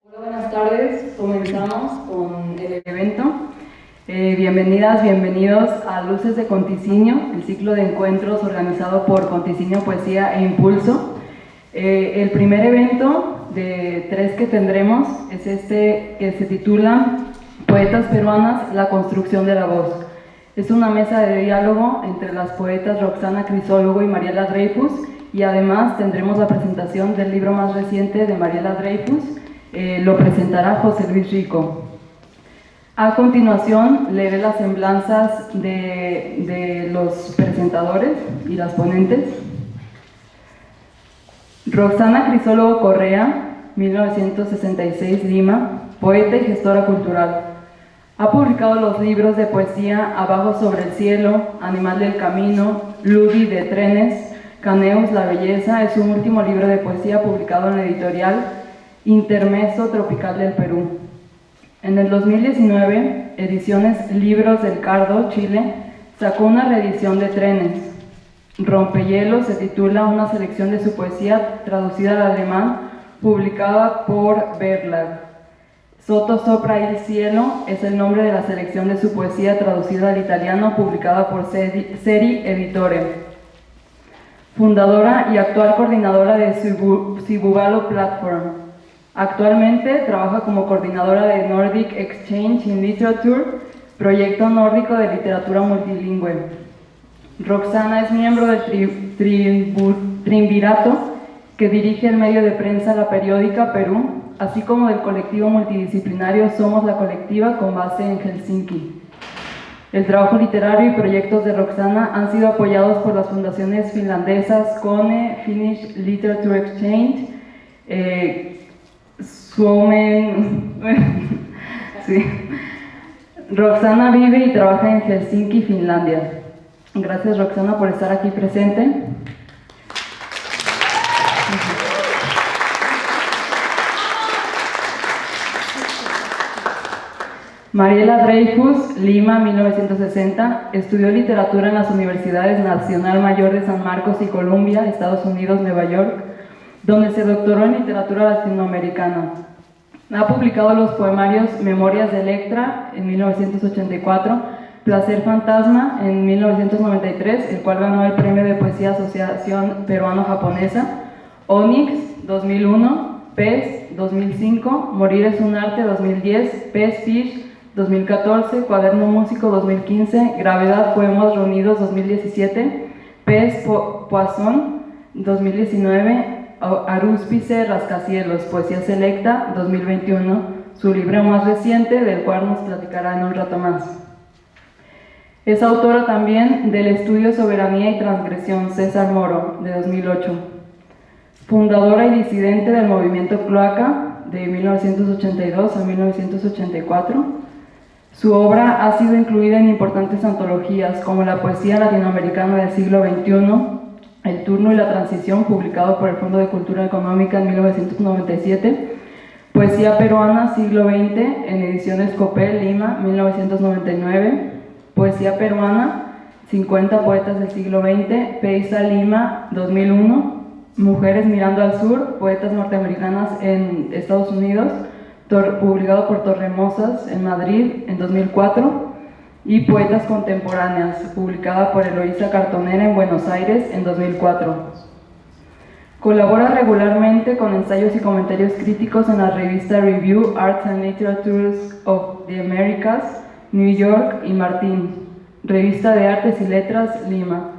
Hola, buenas tardes. Comenzamos con el evento. Bienvenidas, bienvenidos a Luces de Conticinio, el ciclo de encuentros organizado por Conticinio Poesía e Impulso. El primer evento de 3 que tendremos es este que se titula Poetas peruanas, la construcción de la voz. Es una mesa de diálogo entre las poetas Roxana Crisólogo y Mariela Dreyfus, y además tendremos la presentación del libro más reciente de Mariela Dreyfus. Lo presentará José Luis Rico. A continuación, leeré las semblanzas de los presentadores y las ponentes. Roxana Crisólogo Correa, 1966, Lima, poeta y gestora cultural. Ha publicado los libros de poesía Abajo sobre el cielo, Animal del camino, Ludi de trenes, Caneus, la belleza. Es su último libro de poesía publicado en la editorial Intermezzo Tropical del Perú. En el 2019, Ediciones Libros del Cardo, Chile, sacó una reedición de Trenes. Rompehielos se titula una selección de su poesía traducida al alemán, publicada por Verlag. Sotto sopra il cielo es el nombre de la selección de su poesía traducida al italiano, publicada por Seri Editore. Fundadora y actual coordinadora de Sibuvalo Platform. Actualmente trabaja como coordinadora de Nordic Exchange in Literature, proyecto nórdico de literatura multilingüe. Roxana es miembro del Triunvirato, que dirige el medio de prensa La Periódica Perú, así como del colectivo multidisciplinario Somos la Colectiva, con base en Helsinki. El trabajo literario y proyectos de Roxana han sido apoyados por las fundaciones finlandesas KONE, Finnish Literature Exchange, Suomen. Sí. Roxana vive y trabaja en Helsinki, Finlandia. Gracias, Roxana, por estar aquí presente. Mariela Dreyfus, Lima, 1960, estudió literatura en las Universidades Nacional Mayor de San Marcos y Columbia, Estados Unidos, Nueva York, donde se doctoró en literatura latinoamericana. Ha publicado los poemarios Memorias de Electra en 1984, Placer Fantasma en 1993, el cual ganó el Premio de Poesía Asociación Peruano-Japonesa, Onyx 2001, Pez 2005, Morir es un arte 2010, Pez Fish 2014, Cuaderno Músico 2015, Gravedad Poemas Reunidos 2017, Pez Poisson 2019, Arúspice Rascacielos, Poesía Selecta 2021, su libro más reciente, del cual nos platicará en un rato más. Es autora también del estudio Soberanía y Transgresión, César Moro, de 2008. Fundadora y disidente del movimiento Cloaca, de 1982 a 1984. Su obra ha sido incluida en importantes antologías, como La Poesía Latinoamericana del siglo XXI, El turno y la transición, publicado por el Fondo de Cultura Económica en 1997, Poesía peruana, siglo XX, en ediciones Copel, Lima, 1999, Poesía peruana, 50 poetas del siglo XX, Peisa, Lima, 2001, Mujeres mirando al sur, poetas norteamericanas en Estados Unidos, publicado por Torremosas en Madrid en 2004, y Poetas contemporáneas, publicada por Eloísa Cartonera en Buenos Aires en 2004. Colabora regularmente con ensayos y comentarios críticos en la revista Review Arts and Literatures of the Americas, New York, y Martín, Revista de Artes y Letras, Lima.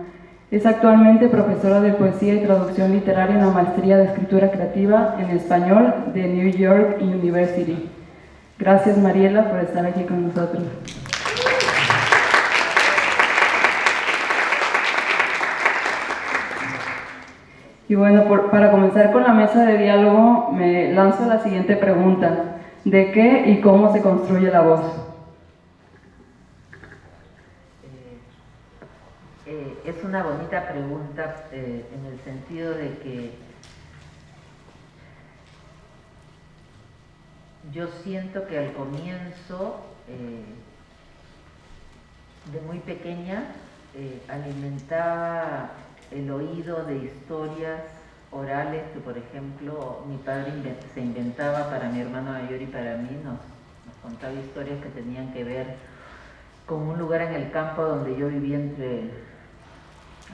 Es actualmente profesora de poesía y traducción literaria en la Maestría de Escritura Creativa en Español de New York University. Gracias, Mariela, por estar aquí con nosotros. Y bueno, para comenzar con la mesa de diálogo, me lanzo la siguiente pregunta. ¿De qué y cómo se construye la voz? Es una bonita pregunta en el sentido de que yo siento que al comienzo, de muy pequeña, alimentaba el oído de historias orales que, por ejemplo, mi padre se inventaba para mi hermano mayor y para mí, nos contaba historias que tenían que ver con un lugar en el campo donde yo viví entre el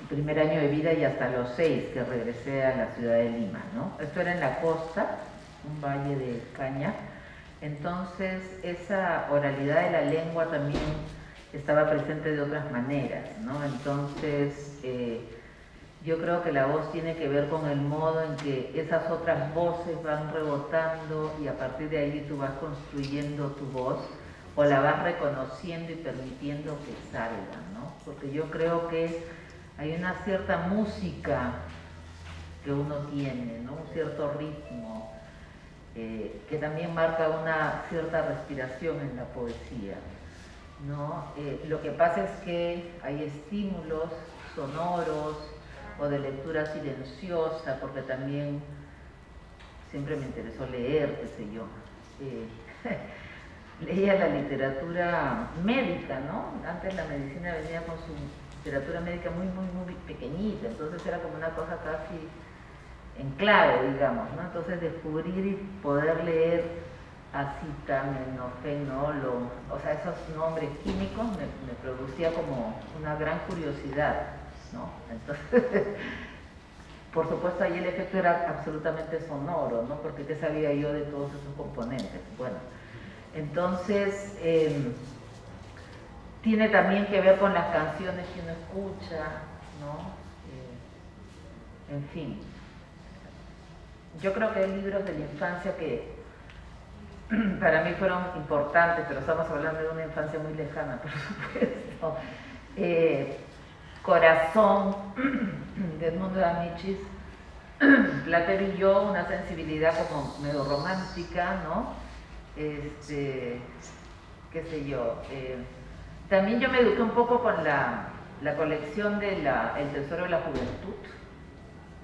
primer año de vida y hasta los 6, que regresé a la ciudad de Lima, ¿no? Esto era en la costa, un valle de caña. Entonces esa oralidad de la lengua también estaba presente de otras maneras, ¿no? Entonces yo creo que la voz tiene que ver con el modo en que esas otras voces van rebotando y a partir de ahí tú vas construyendo tu voz o la vas reconociendo y permitiendo que salga, ¿no? Porque yo creo que hay una cierta música que uno tiene, ¿no? Un cierto ritmo que también marca una cierta respiración en la poesía, ¿no? Lo que pasa es que hay estímulos sonoros o de lectura silenciosa, porque también siempre me interesó leer, qué sé yo. Leía la literatura médica, ¿no? Antes la medicina venía con su literatura médica muy pequeñita, entonces era como una cosa casi en clave, digamos, ¿no? Entonces descubrir y poder leer acetaminofenol, o sea, esos nombres químicos me producía como una gran curiosidad, ¿no? Entonces, por supuesto ahí el efecto era absolutamente sonoro, ¿no? Porque ¿qué sabía yo de todos esos componentes? Bueno, entonces tiene también que ver con las canciones que uno escucha, ¿no? En fin, yo creo que hay libros de la infancia que para mí fueron importantes, pero estamos hablando de una infancia muy lejana, por supuesto. Corazón, de Edmundo Amichis, Platero y yo, una sensibilidad como medio romántica, ¿no? Qué sé yo. También yo me eduqué un poco con la colección de El Tesoro de la Juventud,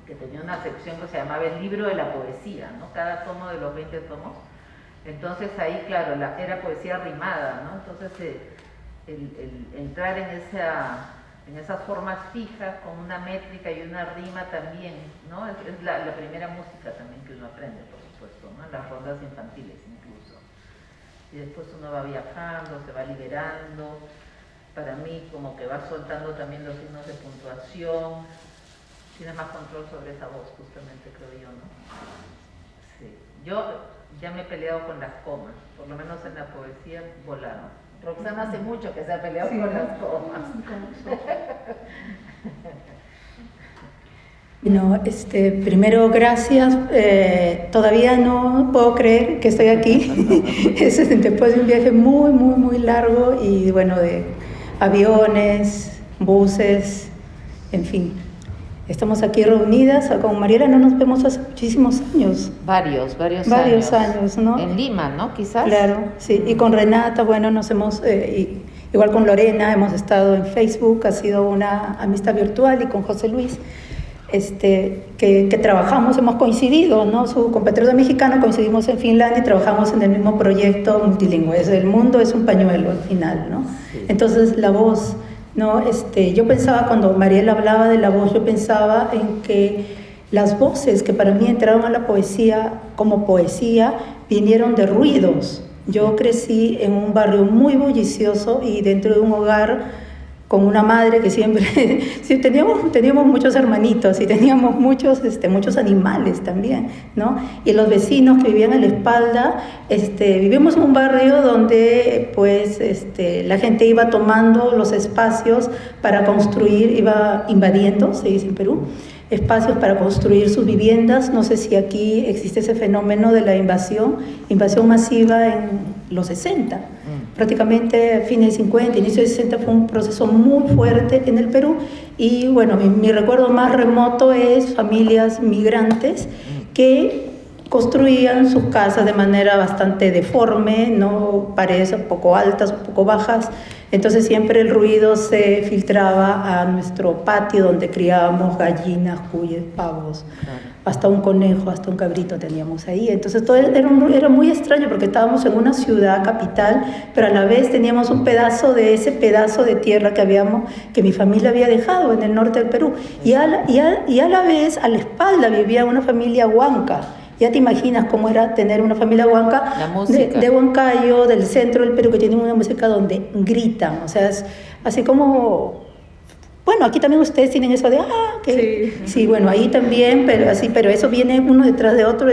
que tenía una sección que se llamaba El Libro de la Poesía, ¿no? Cada tomo de los 20 tomos. Entonces ahí, claro, era poesía rimada, ¿no? Entonces el entrar en esas formas fijas, con una métrica y una rima también, ¿no? Es la primera música también que uno aprende, por supuesto, ¿no? En las rondas infantiles incluso. Y después uno va viajando, se va liberando. Para mí como que va soltando también los signos de puntuación. Tiene más control sobre esa voz, justamente, creo yo, ¿no? Sí. Yo ya me he peleado con las comas, por lo menos en la poesía volaron. Roxana hace mucho que se ha peleado con las comas. Bueno, primero gracias. Todavía no puedo creer que estoy aquí. Después de un viaje muy largo y bueno, de aviones, buses, en fin. Estamos aquí reunidas. Con Mariela no nos vemos hace muchísimos años. Varios años, ¿no? En Lima, ¿no? Quizás. Claro, sí. Y con Renata, bueno, nos hemos, igual con Lorena, hemos estado en Facebook, ha sido una amistad virtual, y con José Luis, que trabajamos, hemos coincidido, ¿no? Su compatriota mexicano, coincidimos en Finlandia y trabajamos en el mismo proyecto multilingüe. El mundo es un pañuelo al final, ¿no? Sí. Entonces la voz, ¿no? Yo pensaba, cuando Mariela hablaba de la voz, yo pensaba en que las voces que para mí entraron a la poesía como poesía vinieron de ruidos. Yo crecí en un barrio muy bullicioso y dentro de un hogar con una madre que siempre sí, teníamos muchos hermanitos y teníamos muchos animales también, ¿no? Y los vecinos que vivían a la espalda, vivimos en un barrio donde pues la gente iba tomando los espacios para construir, iba invadiendo, se dice en Perú, espacios para construir sus viviendas. No sé si aquí existe ese fenómeno de la invasión masiva en los 60. Prácticamente fines de 50, inicio de 60 fue un proceso muy fuerte en el Perú. Y bueno, mi recuerdo más remoto es familias migrantes que construían sus casas de manera bastante deforme, ¿no? Paredes un poco altas, un poco bajas. Entonces siempre el ruido se filtraba a nuestro patio donde criábamos gallinas, cuyes, pavos, hasta un conejo, hasta un cabrito teníamos ahí. Entonces todo era muy extraño porque estábamos en una ciudad capital, pero a la vez teníamos un pedazo de ese pedazo de tierra que mi familia había dejado en el norte del Perú. Y a la vez, a la espalda vivía una familia huanca. Ya te imaginas cómo era tener una familia huanca de Huancayo, del centro del Perú, que tienen una música donde gritan, o sea, es así como... Bueno, aquí también ustedes tienen eso de, sí, bueno, ahí también, pero eso viene uno detrás de otro,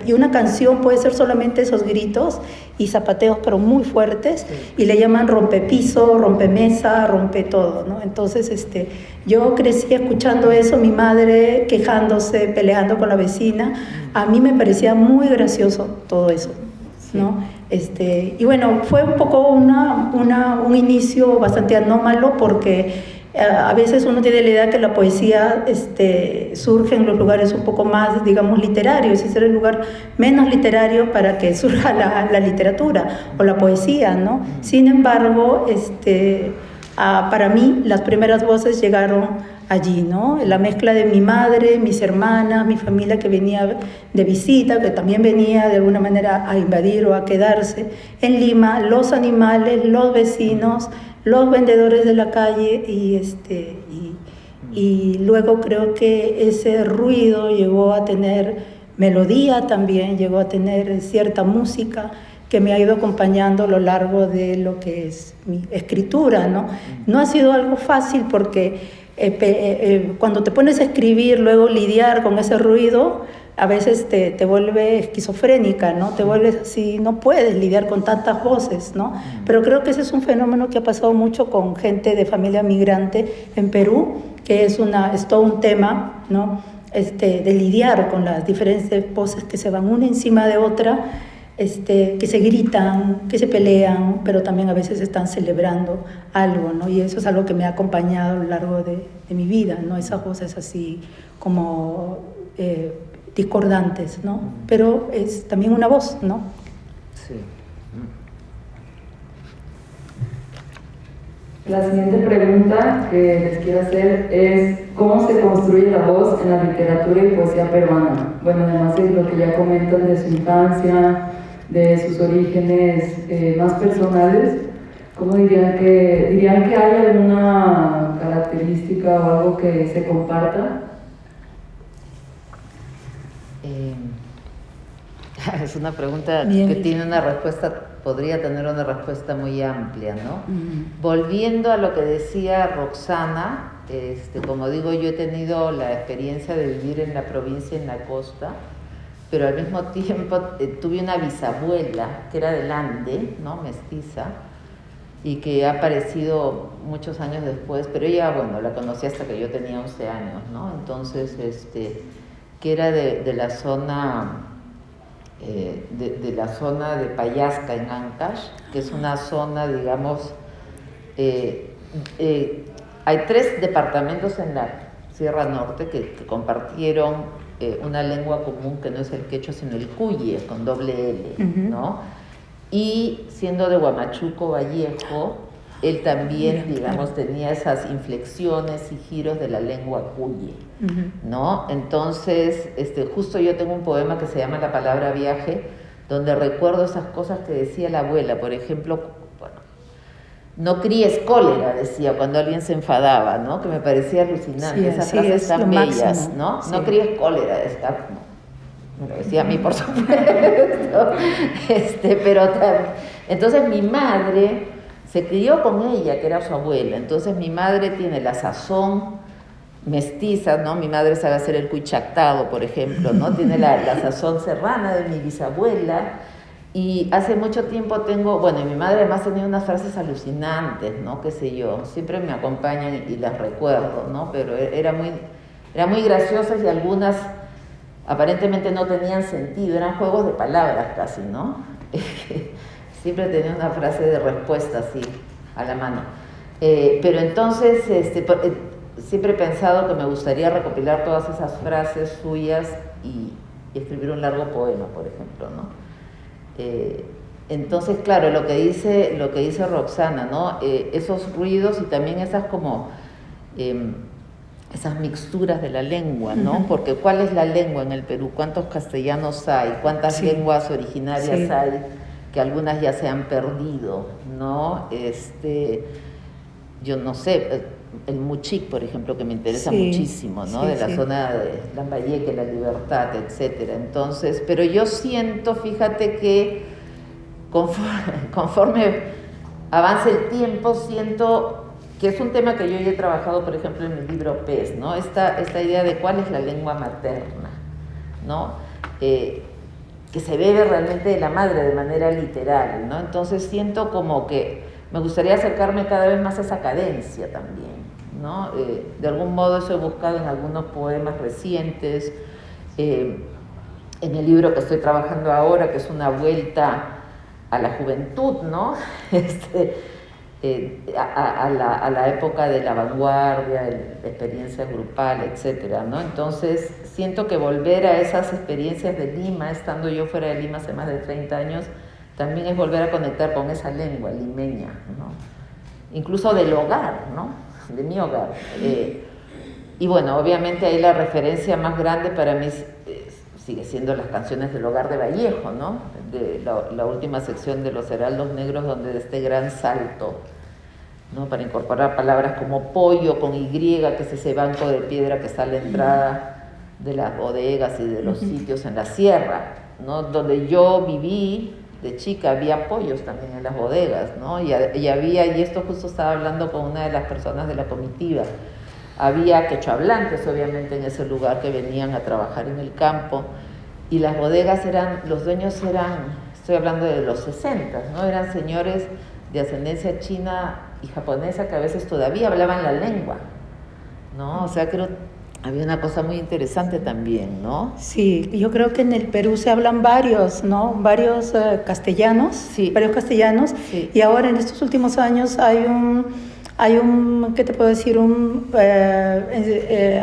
y una canción puede ser solamente esos gritos y zapateos, pero muy fuertes, y le llaman rompepiso, rompemesa, rompe todo, ¿no? Entonces, yo crecí escuchando eso, mi madre quejándose, peleando con la vecina, a mí me parecía muy gracioso todo eso, ¿no? Y bueno, fue un poco un inicio bastante anómalo porque... A veces uno tiene la idea que la poesía surge en los lugares un poco más, digamos, literarios, y ser el lugar menos literario para que surja la literatura o la poesía, ¿no? Sin embargo, para mí las primeras voces llegaron allí, ¿no? La mezcla de mi madre, mis hermanas, mi familia que venía de visita, que también venía de alguna manera a invadir o a quedarse en Lima, los animales, los vecinos, los vendedores de la calle, y luego creo que ese ruido llegó a tener melodía también, llegó a tener cierta música que me ha ido acompañando a lo largo de lo que es mi escritura, ¿no? No ha sido algo fácil porque cuando te pones a escribir, luego lidiar con ese ruido, a veces te vuelve esquizofrénica, ¿no? Te vuelves así, no puedes lidiar con tantas voces, ¿no? Pero creo que ese es un fenómeno que ha pasado mucho con gente de familia migrante en Perú, que es todo un tema, ¿no? De lidiar con las diferentes voces que se van una encima de otra, que se gritan, que se pelean, pero también a veces están celebrando algo, ¿no? Y eso es algo que me ha acompañado a lo largo de mi vida, ¿no? Esas voces así como... discordantes, ¿no? Pero es también una voz, ¿no? Sí. La siguiente pregunta que les quiero hacer es ¿cómo se construye la voz en la literatura y poesía peruana? Bueno, además de lo que ya comentan de su infancia, de sus orígenes más personales, ¿cómo dirían que hay alguna característica o algo que se comparta? Es una pregunta que tiene una respuesta, podría tener una respuesta muy amplia, ¿no? Volviendo a lo que decía Roxana, como digo, yo he tenido la experiencia de vivir en la provincia, en la costa, pero al mismo tiempo tuve una bisabuela que era del Ande, ¿no? Mestiza, y que ha aparecido muchos años después, pero ella, bueno, la conocí hasta que yo tenía 11 años, ¿no? Entonces, que era de la zona... de la zona de Payasca en Ancash, que es una zona, digamos, hay 3 departamentos en la Sierra Norte que compartieron una lengua común que no es el quechua sino el cuye, con doble L, ¿no? Y siendo de Huamachuco, Vallejo, él también, digamos, tenía esas inflexiones y giros de la lengua cuye, ¿no? Entonces, justo yo tengo un poema que se llama La palabra viaje, donde recuerdo esas cosas que decía la abuela. Por ejemplo, bueno, no críes cólera, decía cuando alguien se enfadaba, ¿no? Que me parecía alucinante, esas frases tan bellas, máximo, ¿no? Sí. No críes cólera, decía, me lo decía a mí, por supuesto, pero también. Entonces mi madre se crió con ella, que era su abuela. Entonces mi madre tiene la sazón mestiza, ¿no? Mi madre sabe hacer el cuichactado, por ejemplo, ¿no? Tiene la sazón serrana de mi bisabuela. Y hace mucho tiempo y mi madre además tenía unas frases alucinantes, ¿no? Qué sé yo, siempre me acompañan y las recuerdo, ¿no? Pero eran muy graciosas y algunas aparentemente no tenían sentido, eran juegos de palabras casi, ¿no? Siempre tenía una frase de respuesta así, a la mano. Pero entonces, siempre he pensado que me gustaría recopilar todas esas frases suyas y y escribir un largo poema, por ejemplo, ¿no? Entonces, claro, lo que dice Roxana, ¿no? Esos ruidos y también esas como esas mixturas de la lengua, ¿no? Porque ¿cuál es la lengua en el Perú? ¿Cuántos castellanos hay? ¿Cuántas lenguas originarias hay? Que algunas ya se han perdido, ¿no? Yo no sé, el Muchic, por ejemplo, que me interesa muchísimo, ¿no? De la zona de Lambayeque, La Libertad, etcétera. Entonces, pero yo siento, fíjate que conforme avance el tiempo, siento que es un tema que yo ya he trabajado, por ejemplo, en mi libro Pez, ¿no? Esta idea de cuál es la lengua materna, ¿no? Que se bebe realmente de la madre de manera literal, ¿no? Entonces siento como que me gustaría acercarme cada vez más a esa cadencia también, ¿no? De algún modo eso he buscado en algunos poemas recientes, en el libro que estoy trabajando ahora, que es una vuelta a la juventud, ¿no? A la época de la vanguardia, la experiencia grupal, etcétera, ¿no? Entonces, siento que volver a esas experiencias de Lima, estando yo fuera de Lima hace más de 30 años, también es volver a conectar con esa lengua limeña, ¿no? Incluso del hogar, ¿no? De mi hogar. Y bueno, obviamente ahí la referencia más grande para mí sigue siendo las canciones del hogar de Vallejo, ¿no? De la última sección de Los Heraldos Negros, donde de este gran salto, ¿no? Para incorporar palabras como pollo con Y, que es ese banco de piedra que está a la entrada de las bodegas y de los sitios en la sierra, ¿no? Donde yo viví de chica, había pollos también en las bodegas, ¿no? Y esto justo estaba hablando con una de las personas de la comitiva, había quechohablantes obviamente en ese lugar que venían a trabajar en el campo, y las bodegas los dueños eran, estoy hablando de los 60, ¿no? Eran señores de ascendencia china y japonesa que a veces todavía hablaban la lengua, ¿no? O sea, creo había una cosa muy interesante también, ¿no? Sí, yo creo que en el Perú se hablan varios, ¿no? Varios castellanos, varios castellanos, y ahora en estos últimos años hay un, ¿qué te puedo decir?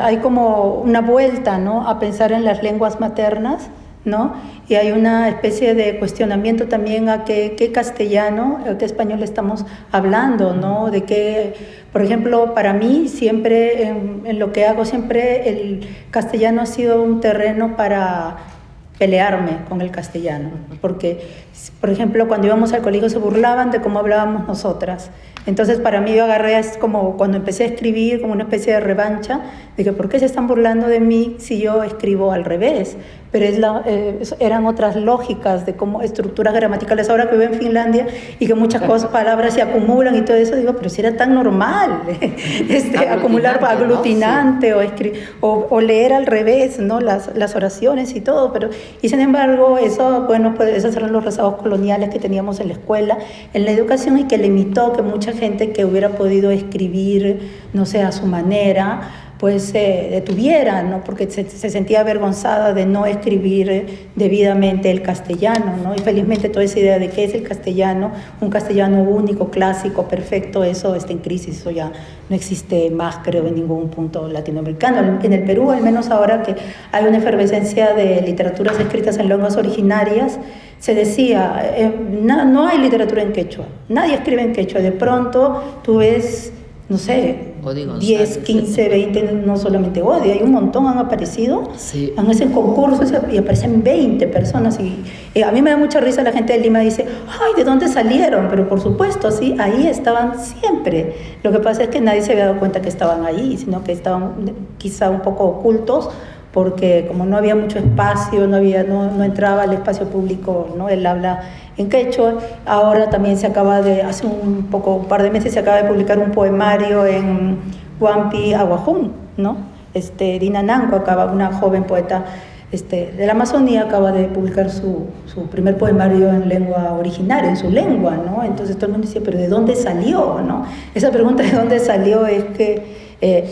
Hay como una vuelta, ¿no? A pensar en las lenguas maternas, ¿no? Y hay una especie de cuestionamiento también a qué castellano, qué español estamos hablando, ¿no? De qué, por ejemplo, para mí siempre, en lo que hago siempre, el castellano ha sido un terreno para pelearme con el castellano, porque, por ejemplo, cuando íbamos al colegio se burlaban de cómo hablábamos nosotras. Entonces, para mí yo agarré, es como cuando empecé a escribir, como una especie de revancha, de que ¿por qué se están burlando de mí si yo escribo al revés? Pero eran otras lógicas de cómo estructuras gramaticales. Ahora que vivo en Finlandia y que muchas palabras se acumulan y todo eso, digo, pero si era tan normal acumular aglutinante, ¿no? Sí. o leer al revés, ¿no? Las oraciones y todo, y sin embargo eso, bueno, pues esos eran los rezagos coloniales que teníamos en la escuela, en la educación, y que limitó que mucha gente que hubiera podido escribir, no sé, a su manera, pues se detuviera, ¿no? Porque se sentía avergonzada de no escribir debidamente el castellano, ¿no? Y felizmente toda esa idea de qué es el castellano, un castellano único, clásico, perfecto, eso está en crisis, eso ya no existe más, creo, en ningún punto latinoamericano. En el Perú, al menos ahora que hay una efervescencia de literaturas escritas en lenguas originarias, se decía, no hay literatura en quechua, nadie escribe en quechua, de pronto tú ves, no sé, 10, 15, 20, no solamente Odi, hay un montón, han aparecido, hacen concursos y aparecen 20 personas, y a mí me da mucha risa, la gente de Lima dice, ay, ¿de dónde salieron? Pero por supuesto, sí, ahí estaban siempre. Lo que pasa es que nadie se había dado cuenta que estaban ahí, sino que estaban quizá un poco ocultos, porque como no había mucho espacio, no entraba al espacio público, ¿no? El habla en quechua. Ahora también hace un par de meses se acaba de publicar un poemario en Huampi Aguajún, ¿no? Dina Nanco una joven poeta de la Amazonía, acaba de publicar su primer poemario en lengua originaria, en su lengua, ¿no? Entonces todo el mundo decía, ¿pero de dónde salió, no? Esa pregunta de dónde salió es que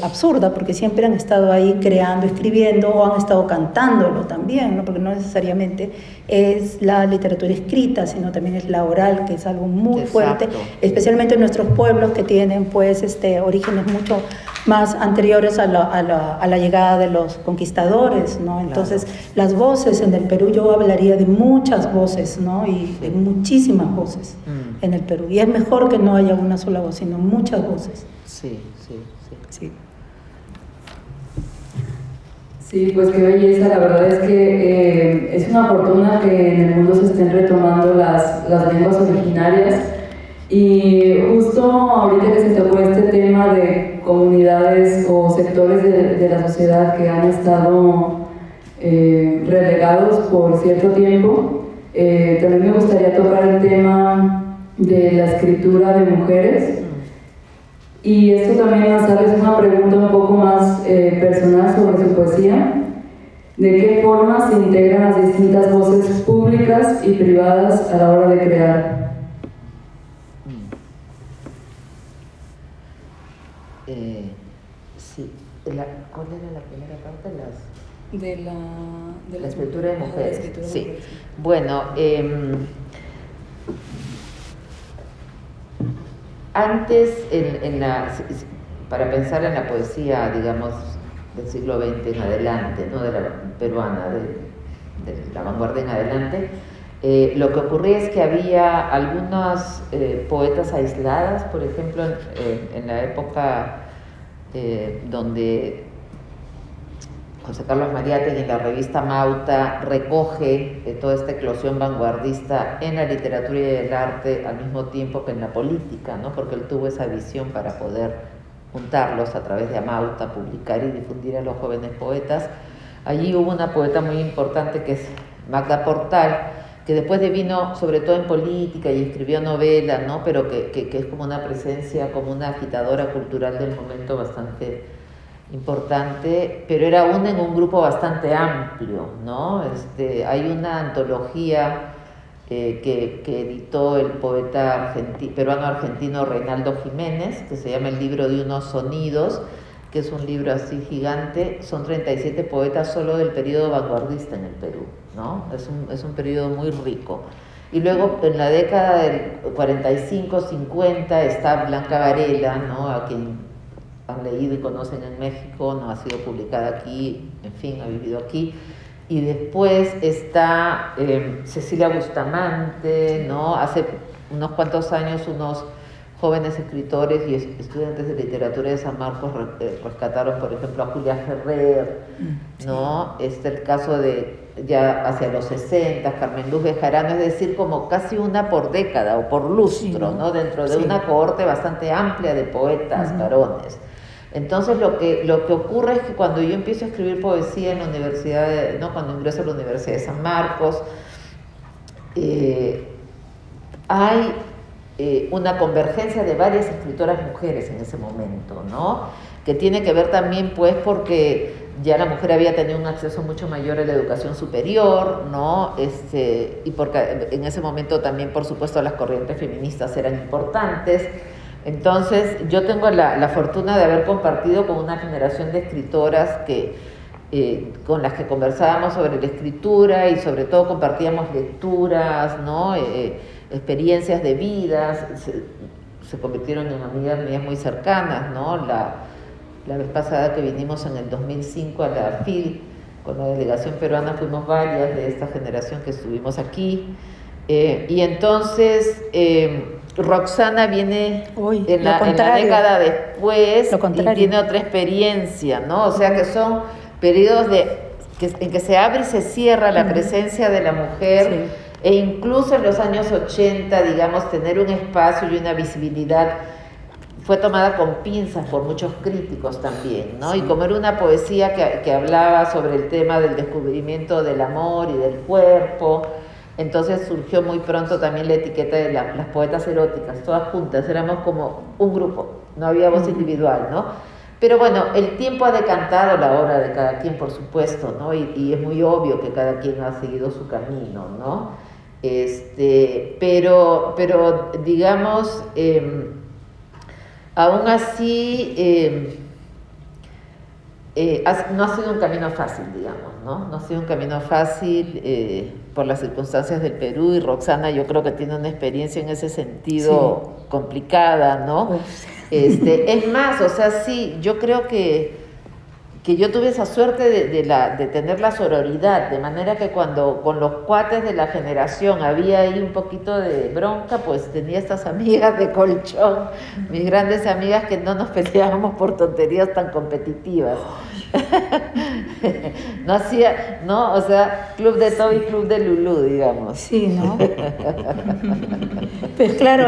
absurda, porque siempre han estado ahí creando, escribiendo, o han estado cantándolo también, ¿no? Porque no necesariamente es la literatura escrita, sino también es la oral, que es algo muy fuerte, especialmente en nuestros pueblos que tienen pues orígenes mucho más anteriores a la llegada de los conquistadores, ¿no? Entonces, las voces en el Perú, yo hablaría de muchas voces, ¿no? Y de muchísimas voces en el Perú. Y es mejor que no haya una sola voz, sino muchas voces. Sí. Sí. Sí, pues qué belleza, la verdad es que es una fortuna que en el mundo se estén retomando las lenguas originarias y justo ahorita que se tocó este tema de comunidades o sectores de la sociedad que han estado relegados por cierto tiempo, también me gustaría tocar el tema de la escritura de mujeres. Y esto también, Azal, es una pregunta un poco más personal sobre su poesía. ¿De qué forma se integran las distintas voces públicas y privadas a la hora de crear? Sí. ¿Cuál era la primera parte? De la escritura de mujeres. Sí. Mujeres. Bueno, antes, para pensar en la poesía, digamos, del siglo XX en adelante, ¿no? De la peruana, de la vanguardia en adelante, lo que ocurría es que había algunas poetas aisladas, por ejemplo, en la época donde José Carlos Mariátegui en la revista Mauta recoge toda esta eclosión vanguardista en la literatura y el arte al mismo tiempo que en la política, ¿no? Porque él tuvo esa visión para poder juntarlos a través de Amauta, publicar y difundir a los jóvenes poetas. Allí hubo una poeta muy importante que es Magda Portal, que después vino sobre todo en política y escribió novela, ¿no? Pero que es como una presencia, como una agitadora cultural del momento bastante importante, pero era aún en un grupo bastante amplio, ¿no? Hay una antología que editó el poeta peruano-argentino Reinaldo Jiménez, que se llama El libro de unos sonidos, que es un libro así gigante. Son 37 poetas solo del periodo vanguardista en el Perú, ¿no? Es un periodo muy rico. Y luego en la década del 45-50 está Blanca Varela, ¿no? A quien han leído y conocen en México, no ha sido publicada aquí, en fin, ha vivido aquí. Y después está Cecilia Bustamante, ¿no? Hace unos cuantos años unos jóvenes escritores y estudiantes de literatura de San Marcos rescataron, por ejemplo, a Julia Ferrer, ¿no? El caso de, ya hacia los 60, Carmen Luz Bejarano, es decir, como casi una por década o por lustro, ¿no? Dentro de una cohorte bastante amplia de poetas varones. Entonces lo que ocurre es que cuando yo empiezo a escribir poesía en la universidad, ¿no? Cuando ingreso a la Universidad de San Marcos, hay una convergencia de varias escritoras mujeres en ese momento, ¿no? Que tiene que ver también, pues, porque ya la mujer había tenido un acceso mucho mayor a la educación superior, ¿no? Y porque en ese momento también, por supuesto, las corrientes feministas eran importantes. Entonces, yo tengo la fortuna de haber compartido con una generación de escritoras con las que conversábamos sobre la escritura y sobre todo compartíamos lecturas, ¿no? Experiencias de vidas, se convirtieron en amigas mías muy cercanas, ¿no? La vez pasada que vinimos en el 2005 a la FIL, con la delegación peruana, fuimos varias de esta generación que estuvimos aquí. Y entonces Roxana viene en la década después y tiene otra experiencia, ¿no? O sea que son periodos en que se abre y se cierra la presencia de la mujer, e incluso en los años 80, digamos, tener un espacio y una visibilidad fue tomada con pinzas por muchos críticos también, ¿no? Y como era una poesía que hablaba sobre el tema del descubrimiento del amor y del cuerpo, entonces surgió muy pronto también la etiqueta de las poetas eróticas, todas juntas, éramos como un grupo, no había voz individual, ¿no? Pero bueno, el tiempo ha decantado la obra de cada quien, por supuesto, ¿no? Y es muy obvio que cada quien ha seguido su camino, ¿no? Pero digamos, aún así, no ha sido un camino fácil, digamos, ¿no? No ha sido un camino fácil por las circunstancias del Perú, y Roxana yo creo que tiene una experiencia en ese sentido complicada, ¿no? Es más, o sea, sí, yo creo que yo tuve esa suerte de tener la sororidad, de manera que cuando con los cuates de la generación había ahí un poquito de bronca, pues tenía estas amigas de colchón, mis grandes amigas, que no nos peleábamos por tonterías tan competitivas. No hacía, ¿no? O sea, club de Toby, club de Lulú, digamos. Sí, ¿no? Pues claro,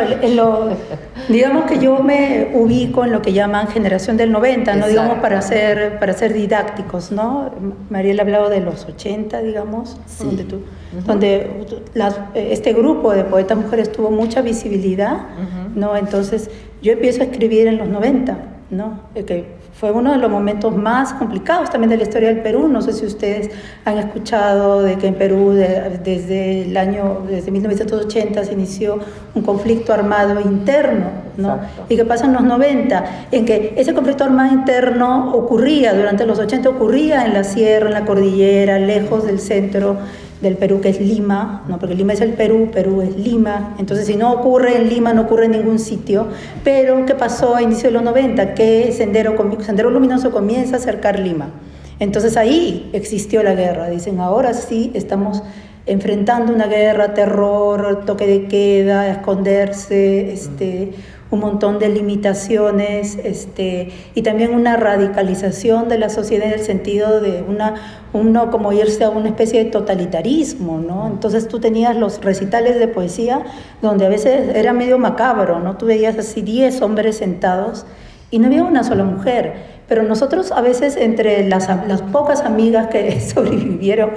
digamos que yo me ubico en lo que llaman generación del 90, ¿no? Digamos, para ser didácticos, ¿no? Mariela ha hablado de los 80, digamos, sí. donde este grupo de poetas mujeres tuvo mucha visibilidad, ¿no? Entonces, yo empiezo a escribir en los 90, ¿no? Que fue uno de los momentos más complicados también de la historia del Perú. No sé si ustedes han escuchado de que en Perú desde 1980 se inició un conflicto armado interno, ¿no? Exacto. Y que pasa en los 90, en que ese conflicto armado interno ocurría, durante los 80 ocurría en la sierra, en la cordillera, lejos del centro del Perú, que es Lima, ¿no? Porque Lima es el Perú, Perú es Lima. Entonces, si no ocurre en Lima, no ocurre en ningún sitio. Pero, ¿qué pasó a inicio de los 90? Que Sendero Luminoso comienza a acercar Lima. Entonces, ahí existió la guerra. Dicen, ahora sí estamos enfrentando una guerra, terror, toque de queda, esconderse, un montón de limitaciones, y también una radicalización de la sociedad en el sentido de uno como irse a una especie de totalitarismo, ¿no? Entonces tú tenías los recitales de poesía donde a veces era medio macabro, ¿no? Tú veías así 10 hombres sentados y no había una sola mujer. Pero nosotros a veces, entre las pocas amigas que sobrevivieron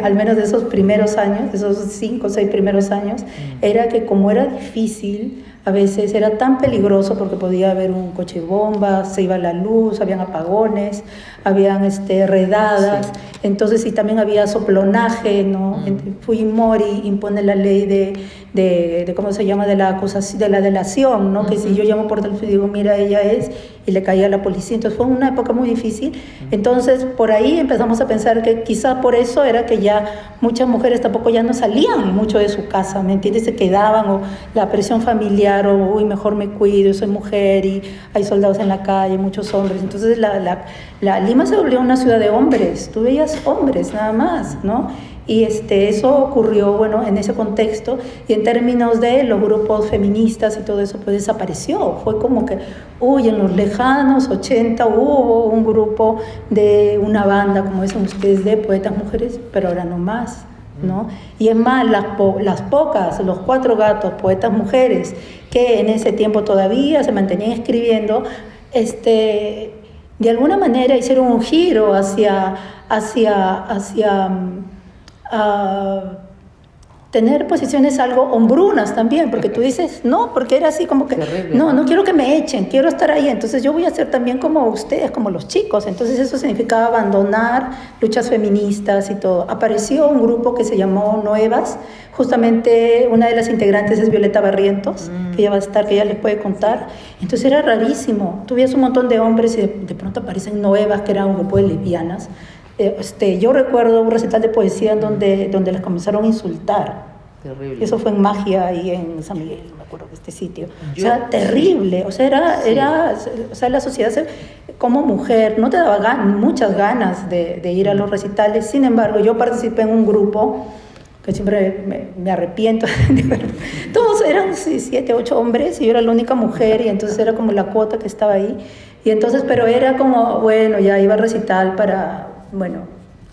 al menos de esos primeros años, de esos 5 o 6 primeros años, era que como era difícil, a veces era tan peligroso porque podía haber un coche bomba, se iba la luz, habían apagones, habían redadas, sí. Entonces, y también había soplonaje, ¿no? Fujimori impone la ley de ¿cómo se llama? De la acusación, de la delación, ¿no? Que si yo llamo por teléfono y digo, mira, ella es, y le caía a la policía. Entonces fue una época muy difícil. Entonces, por ahí empezamos a pensar que quizá por eso era que ya muchas mujeres tampoco ya no salían mucho de su casa, ¿me entiendes? Se quedaban, o la presión familiar, o uy, mejor me cuido, soy mujer y hay soldados en la calle, muchos hombres. Entonces Lima se volvió una ciudad de hombres, tú veías hombres nada más, ¿no? Y eso ocurrió, bueno, en ese contexto, y en términos de los grupos feministas y todo eso, pues desapareció. Fue como que, uy, en los lejanos 80 hubo un grupo de una banda, como dicen ustedes, de poetas mujeres, pero ahora no más, ¿no? Y es más, las pocas, los 4 gatos, poetas mujeres, que en ese tiempo todavía se mantenían escribiendo, de alguna manera hicieron un giro hacia tener posiciones algo hombrunas también, porque tú dices, no, porque era así como que, terrible, no quiero que me echen, quiero estar ahí, entonces yo voy a ser también como ustedes, como los chicos. Entonces eso significaba abandonar luchas feministas y todo. Apareció un grupo que se llamó Nuevas, justamente una de las integrantes es Violeta Barrientos, que ella va a estar, que ella les puede contar. Entonces era rarísimo, tuvías un montón de hombres y de pronto aparecen Nuevas, que era un grupo de lesbianas. Yo recuerdo un recital de poesía donde las comenzaron a insultar. Terrible. Eso fue en Magia y en San Miguel, me acuerdo de este sitio. O sea, terrible. O sea, la sociedad como mujer no te daba muchas ganas de ir a los recitales. Sin embargo, yo participé en un grupo que siempre me arrepiento. Todos eran 7, 8 hombres y yo era la única mujer, y entonces era como la cuota que estaba ahí. Y entonces, pero era como, bueno, ya iba a recital para, bueno,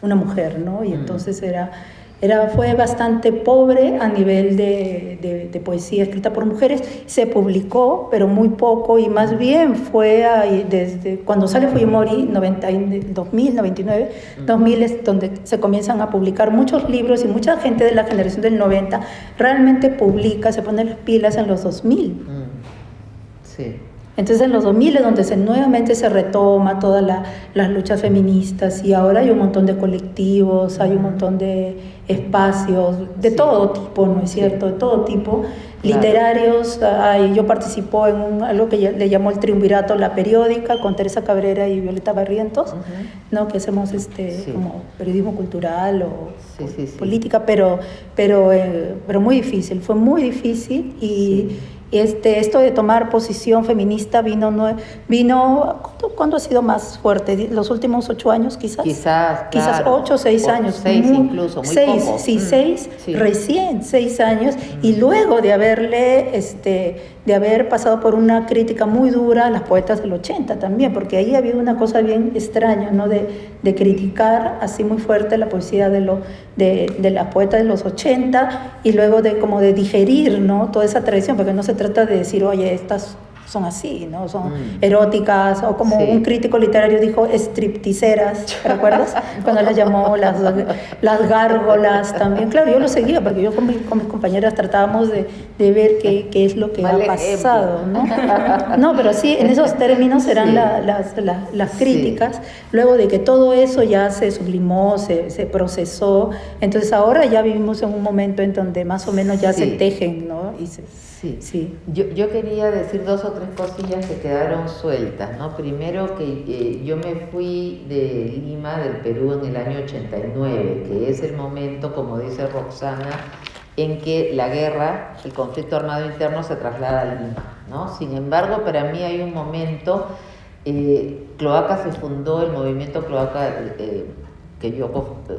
una mujer, ¿no? Y entonces fue bastante pobre a nivel de poesía escrita por mujeres. Se publicó, pero muy poco, y más bien fue ahí, desde cuando sale Fujimori, 2000, 99, 2000 es donde se comienzan a publicar muchos libros, y mucha gente de la generación del 90 realmente publica, se pone las pilas en los 2000. Sí. Entonces en los 2000 es donde nuevamente se retoma todas las luchas feministas, y ahora hay un montón de colectivos, hay un montón de espacios de todo tipo, ¿no es cierto? De todo tipo, claro. Literarios. Yo participo en algo que le llamó el Triunvirato La Periódica, con Teresa Cabrera y Violeta Barrientos, ¿no? Que hacemos como periodismo cultural o política, pero muy difícil, fue muy difícil, y Esto de tomar posición feminista ¿cuándo ha sido más fuerte? ¿Los últimos 8 años quizás? Quizás, Quizás claro. 8 o 6 años. 6 incluso, muy 6, poco. sí, 6, Sí. recién 6 años, y luego de haber pasado por una crítica muy dura a las poetas del 80 también, porque ahí había una cosa bien extraña, ¿no? De criticar así muy fuerte la poesía de las poetas de los 80, y luego como de digerir, ¿no? Toda esa tradición, porque no se trata de decir, oye, estas son así, ¿no? Son eróticas, o como un crítico literario dijo, stripticeras, ¿te recuerdas? Cuando las llamó las gárgolas también. Claro, yo lo seguía, porque yo con mis compañeras tratábamos de ver qué es lo que ha pasado, ¿no? No, pero sí, en esos términos eran las críticas, luego de que todo eso ya se sublimó, se procesó. Entonces ahora ya vivimos en un momento en donde más o menos ya se tejen, ¿no? Sí. Yo quería decir 2 o 3 cosillas que quedaron sueltas, ¿no? Primero que yo me fui de Lima, del Perú, en el año 89, que es el momento, como dice Roxana, en que la guerra, el conflicto armado interno se traslada a Lima, ¿no? Sin embargo, para mí hay un momento, Cloaca se fundó, el movimiento Cloaca, que yo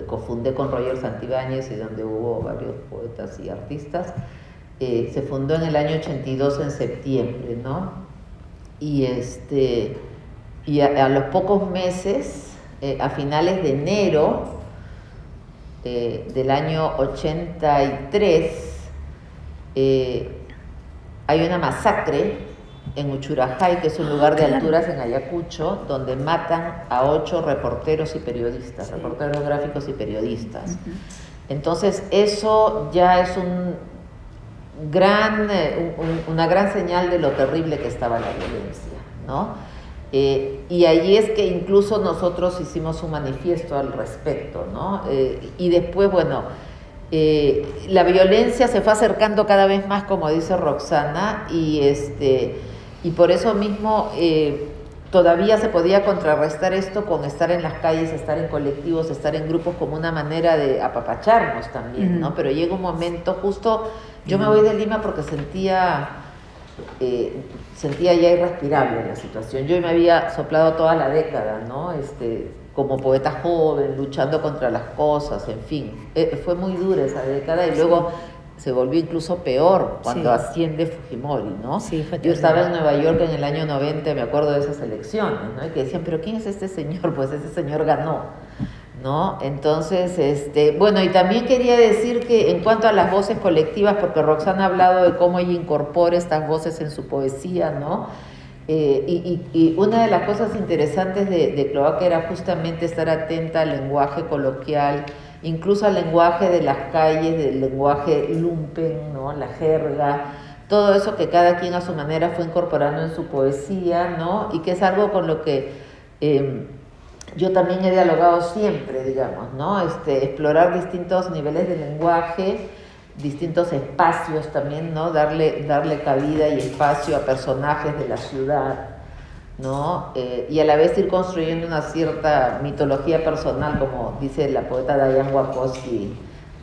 cofundé con Roger Santibáñez y donde hubo varios poetas y artistas. Se fundó en el año 82 en septiembre, ¿no? Y a los pocos meses, a finales de enero del año 83, hay una masacre en Uchurajay, que es un lugar de alturas en Ayacucho, donde matan a 8 reporteros y periodistas, reporteros gráficos y periodistas. Entonces eso ya es una gran señal de lo terrible que estaba la violencia, ¿no? Y ahí es que incluso nosotros hicimos un manifiesto al respecto, ¿no? Y después, bueno, la violencia se fue acercando cada vez más, como dice Roxana, y por eso mismo todavía se podía contrarrestar esto con estar en las calles, estar en colectivos, estar en grupos, como una manera de apapacharnos también, ¿no? Pero llega un momento, justo yo me voy de Lima porque sentía ya irrespirable la situación. Yo me había soplado toda la década, ¿no? Como poeta joven, luchando contra las cosas, en fin. Fue muy dura esa década, y luego se volvió incluso peor cuando asciende Fujimori, ¿no? Sí, fue terrible. Yo estaba en Nueva York en el año 90, me acuerdo de esas elecciones, ¿no? Y que decían, ¿pero quién es este señor? Pues ese señor ganó, ¿no? Entonces, bueno, y también quería decir que en cuanto a las voces colectivas, porque Roxana ha hablado de cómo ella incorpora estas voces en su poesía, ¿no? Y una de las cosas interesantes de Cloaca era justamente estar atenta al lenguaje coloquial, incluso al lenguaje de las calles, del lenguaje lumpen, ¿no? La jerga, todo eso que cada quien a su manera fue incorporando en su poesía, ¿no? Y que es algo con lo que yo también he dialogado siempre, digamos, ¿no? Explorar distintos niveles de lenguaje, distintos espacios también, ¿no? Darle cabida y espacio a personajes de la ciudad, ¿no? Y a la vez ir construyendo una cierta mitología personal, como dice la poeta Diane Wachowski,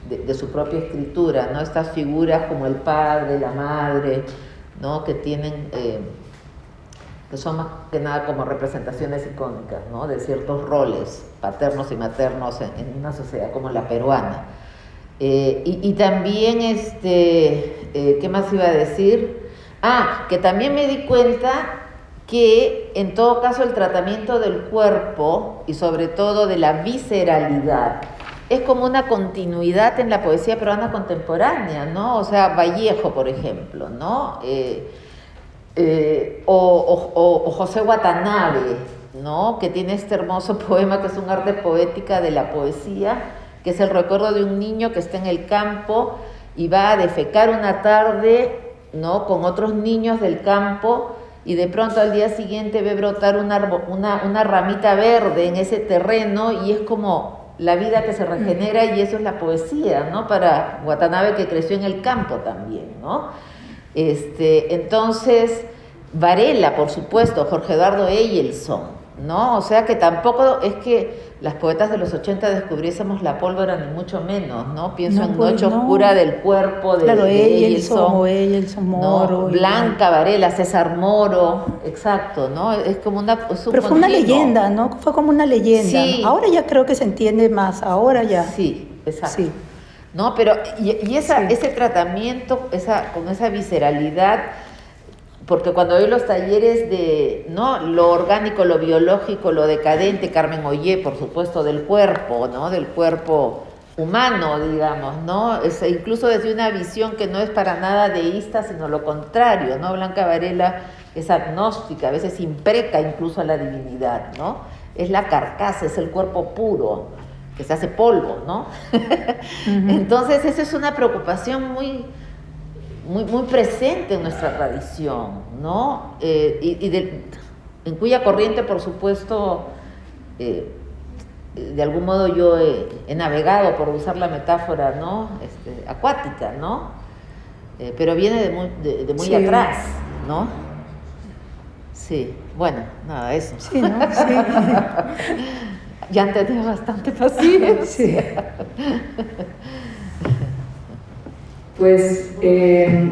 de su propia escritura, ¿no? Estas figuras como el padre, la madre, ¿no? Que tienen, que son más que nada como representaciones icónicas, ¿no? De ciertos roles paternos y maternos en una sociedad como la peruana. Y también, ¿qué más iba a decir? Que también me di cuenta que en todo caso el tratamiento del cuerpo y sobre todo de la visceralidad es como una continuidad en la poesía peruana contemporánea, ¿no? O sea, Vallejo, por ejemplo, ¿no? O José Watanabe, ¿no? Que tiene este hermoso poema que es un arte poética de la poesía, que es el recuerdo de un niño que está en el campo y va a defecar una tarde, ¿no? Con otros niños del campo, y de pronto al día siguiente ve brotar una ramita verde en ese terreno, y es como la vida que se regenera, y eso es la poesía, ¿no? Para Watanabe, que creció en el campo también, ¿no? Entonces, Varela, por supuesto, Jorge Eduardo Eyelson, ¿no? O sea que tampoco es que las poetas de los 80 descubriésemos la pólvora, ni mucho menos, ¿no? Pienso en Noche Oscura del Cuerpo, de claro, Elson, Elson Moro. ¿no? Blanca Varela, César Moro, exacto, ¿no? Es como pero fue una leyenda, ¿no? Fue como una leyenda. Sí. Ahora ya creo que se entiende más, ahora ya. Sí, exacto. Sí. ¿No? Pero, ese tratamiento, con esa visceralidad, porque cuando doy los talleres de, ¿no?, lo orgánico, lo biológico, lo decadente, Carmen Ollé, por supuesto, del cuerpo, ¿no?, del cuerpo humano, digamos, ¿no? Incluso desde una visión que no es para nada deísta, sino lo contrario, ¿no? Blanca Varela es agnóstica, a veces impreca incluso a la divinidad, ¿no? Es la carcasa, es el cuerpo puro, que se hace polvo, ¿no? Uh-huh. Entonces, esa es una preocupación muy presente en nuestra tradición, ¿no? En cuya corriente, por supuesto, de algún modo yo he navegado, por usar la metáfora, ¿no? Acuática, ¿no? Pero viene de muy atrás, ¿no? Sí, bueno, nada, eso. Sí, ¿no? Sí. Ya han tenido bastante paciencia. Sí. Pues,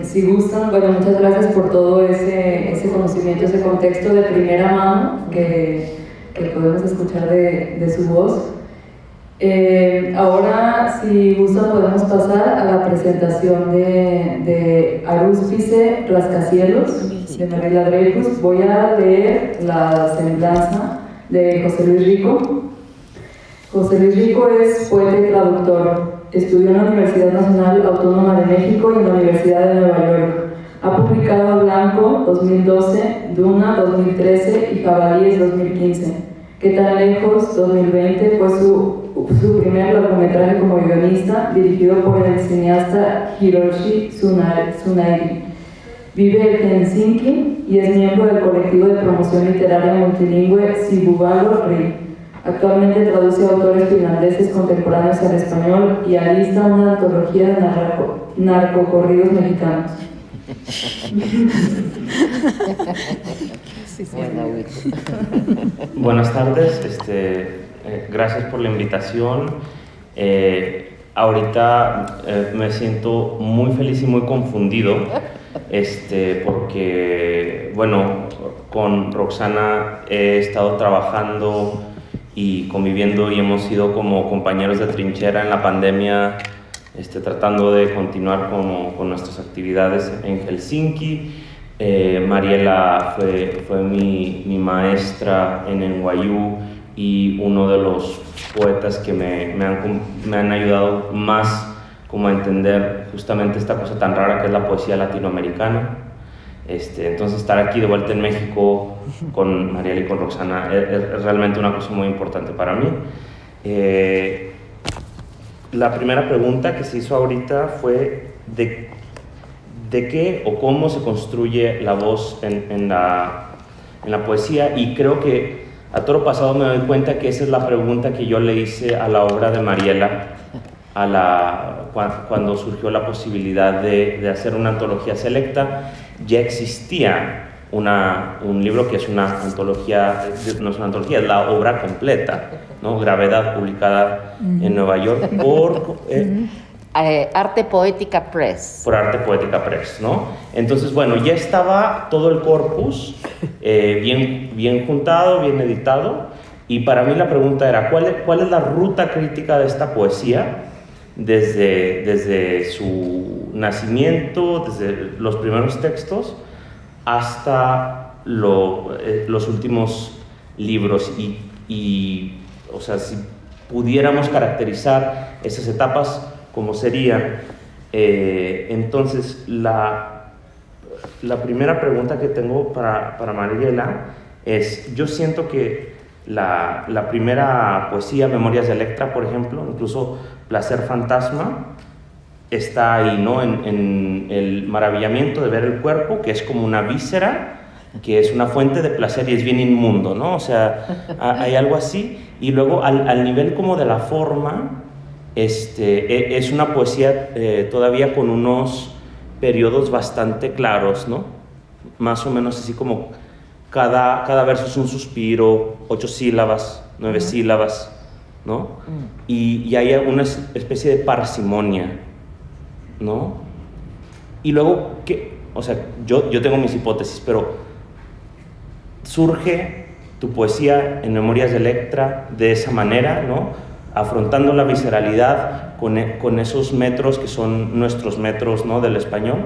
si gustan, bueno, muchas gracias por todo ese conocimiento, ese contexto de primera mano que podemos escuchar de su voz. Ahora, si gustan, podemos pasar a la presentación de Arúspice Rascacielos, de Mariela Dreyfus. Voy a leer la semblanza de José Luis Rico. José Luis Rico es poeta y traductor. Estudió en la Universidad Nacional Autónoma de México y en la Universidad de Nueva York. Ha publicado Blanco 2012, Duna 2013 y Jabalíes 2015. ¿Qué tan lejos? 2020 fue su primer largometraje como guionista, dirigido por el cineasta Hiroshi Tsunaigi. Vive en Helsinki y es miembro del colectivo de promoción literaria multilingüe Sivuvalo-Ri. Actualmente traduce autores finlandeses contemporáneos al español y alista una antología de narcocorridos mexicanos. Buenas tardes, gracias por la invitación. Ahorita me siento muy feliz y muy confundido, porque, bueno, con Roxana he estado trabajando y conviviendo y hemos sido como compañeros de trinchera en la pandemia, tratando de continuar con nuestras actividades en Helsinki. Mariela fue mi maestra en NYU y uno de los poetas que me han ayudado más como a entender justamente esta cosa tan rara que es la poesía latinoamericana. Entonces estar aquí de vuelta en México con Mariela y con Roxana es realmente una cosa muy importante para mí. La primera pregunta que se hizo ahorita fue de qué o cómo se construye la voz en la poesía, y creo que a toro pasado me doy cuenta que esa es la pregunta que yo le hice a la obra de Mariela cuando surgió la posibilidad de hacer una antología selecta. Ya existía un libro que es una antología, no es una antología, es la obra completa, ¿no? Gravedad, publicada en Nueva York por Arte Poética Press. Por Arte Poética Press, ¿no? Entonces, bueno, ya estaba todo el corpus bien juntado, bien editado, y para mí la pregunta era ¿cuál es la ruta crítica de esta poesía desde su nacimiento, desde los primeros textos hasta los últimos libros? Y o sea, si pudiéramos caracterizar esas etapas, ¿cómo serían? Entonces, la primera pregunta que tengo para Mariela es, yo siento que la primera poesía, Memorias de Electra, por ejemplo, incluso Placer Fantasma, está ahí, ¿no? En el maravillamiento de ver el cuerpo, que es como una víscera, que es una fuente de placer y es bien inmundo, ¿no? O sea, hay algo así. Y luego al nivel como de la forma, es una poesía todavía con unos periodos bastante claros, ¿no? Más o menos así como cada verso es un suspiro, 8 sílabas, 9 sílabas, ¿no? Y hay una especie de parsimonia, ¿no? Y luego, o sea, yo tengo mis hipótesis, pero surge tu poesía en Memorias de Electra de esa manera, ¿no? Afrontando la visceralidad con esos metros que son nuestros metros, ¿no? Del español.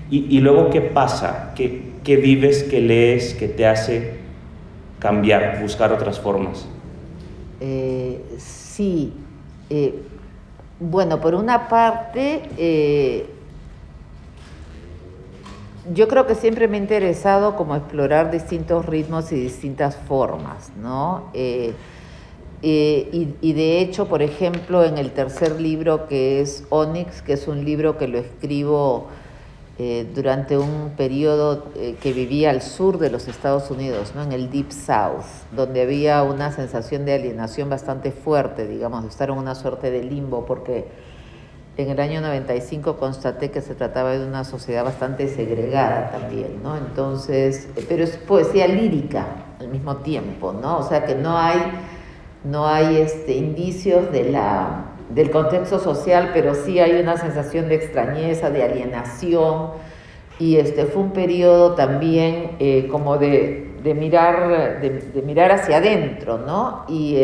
Y luego, ¿qué pasa? ¿Qué vives, qué lees, qué te hace cambiar, buscar otras formas? Sí. Bueno, por una parte, yo creo que siempre me ha interesado como explorar distintos ritmos y distintas formas, ¿no? Y de hecho, por ejemplo, en el tercer libro, que es Onyx, que es un libro que lo escribo durante un periodo que vivía al sur de los Estados Unidos, ¿no? En el Deep South, donde había una sensación de alienación bastante fuerte, digamos, de estar en una suerte de limbo, porque en el año 95 constaté que se trataba de una sociedad bastante segregada también, ¿no? Entonces, pero es poesía lírica al mismo tiempo, ¿no? O sea que no hay indicios del contexto social, pero sí hay una sensación de extrañeza, de alienación, y fue un periodo también como de mirar hacia adentro, ¿no? Y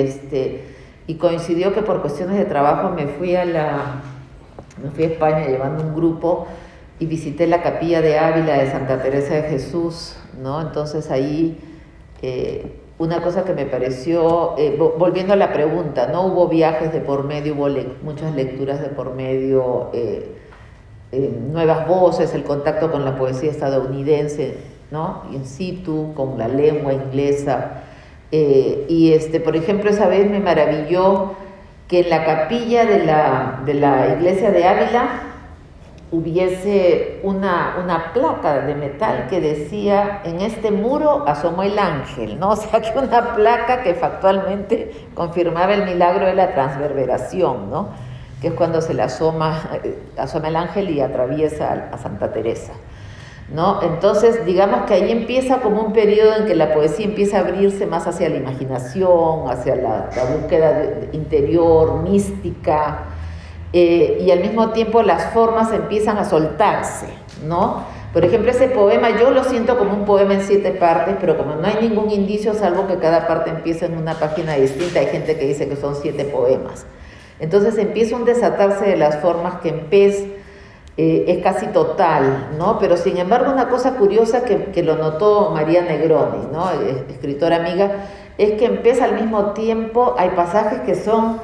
coincidió que por cuestiones de trabajo me fui a España llevando un grupo y visité la capilla de Ávila de Santa Teresa de Jesús, ¿no? Entonces ahí una cosa que me pareció, volviendo a la pregunta, ¿no? Hubo viajes de por medio, hubo muchas lecturas de por medio, nuevas voces, el contacto con la poesía estadounidense, ¿no? In situ, con la lengua inglesa. Por ejemplo, esa vez me maravilló que en la capilla de la iglesia de Ávila hubiese una placa de metal que decía: en este muro asomó el ángel, ¿no? O sea, que una placa que factualmente confirmaba el milagro de la transverberación, ¿no? Que es cuando se le asoma el ángel y atraviesa a Santa Teresa, ¿no? Entonces, digamos que ahí empieza como un periodo en que la poesía empieza a abrirse más hacia la imaginación, hacia la búsqueda interior, mística, y al mismo tiempo las formas empiezan a soltarse, ¿no? Por ejemplo, ese poema yo lo siento como un poema en 7 partes, pero como no hay ningún indicio, salvo que cada parte empieza en una página distinta, hay gente que dice que son 7 poemas. Entonces empieza un desatarse de las formas que en Pez es casi total, ¿no? Pero sin embargo, una cosa curiosa que lo notó María Negroni, ¿no? Escritora amiga, es que en Pez al mismo tiempo hay pasajes que son,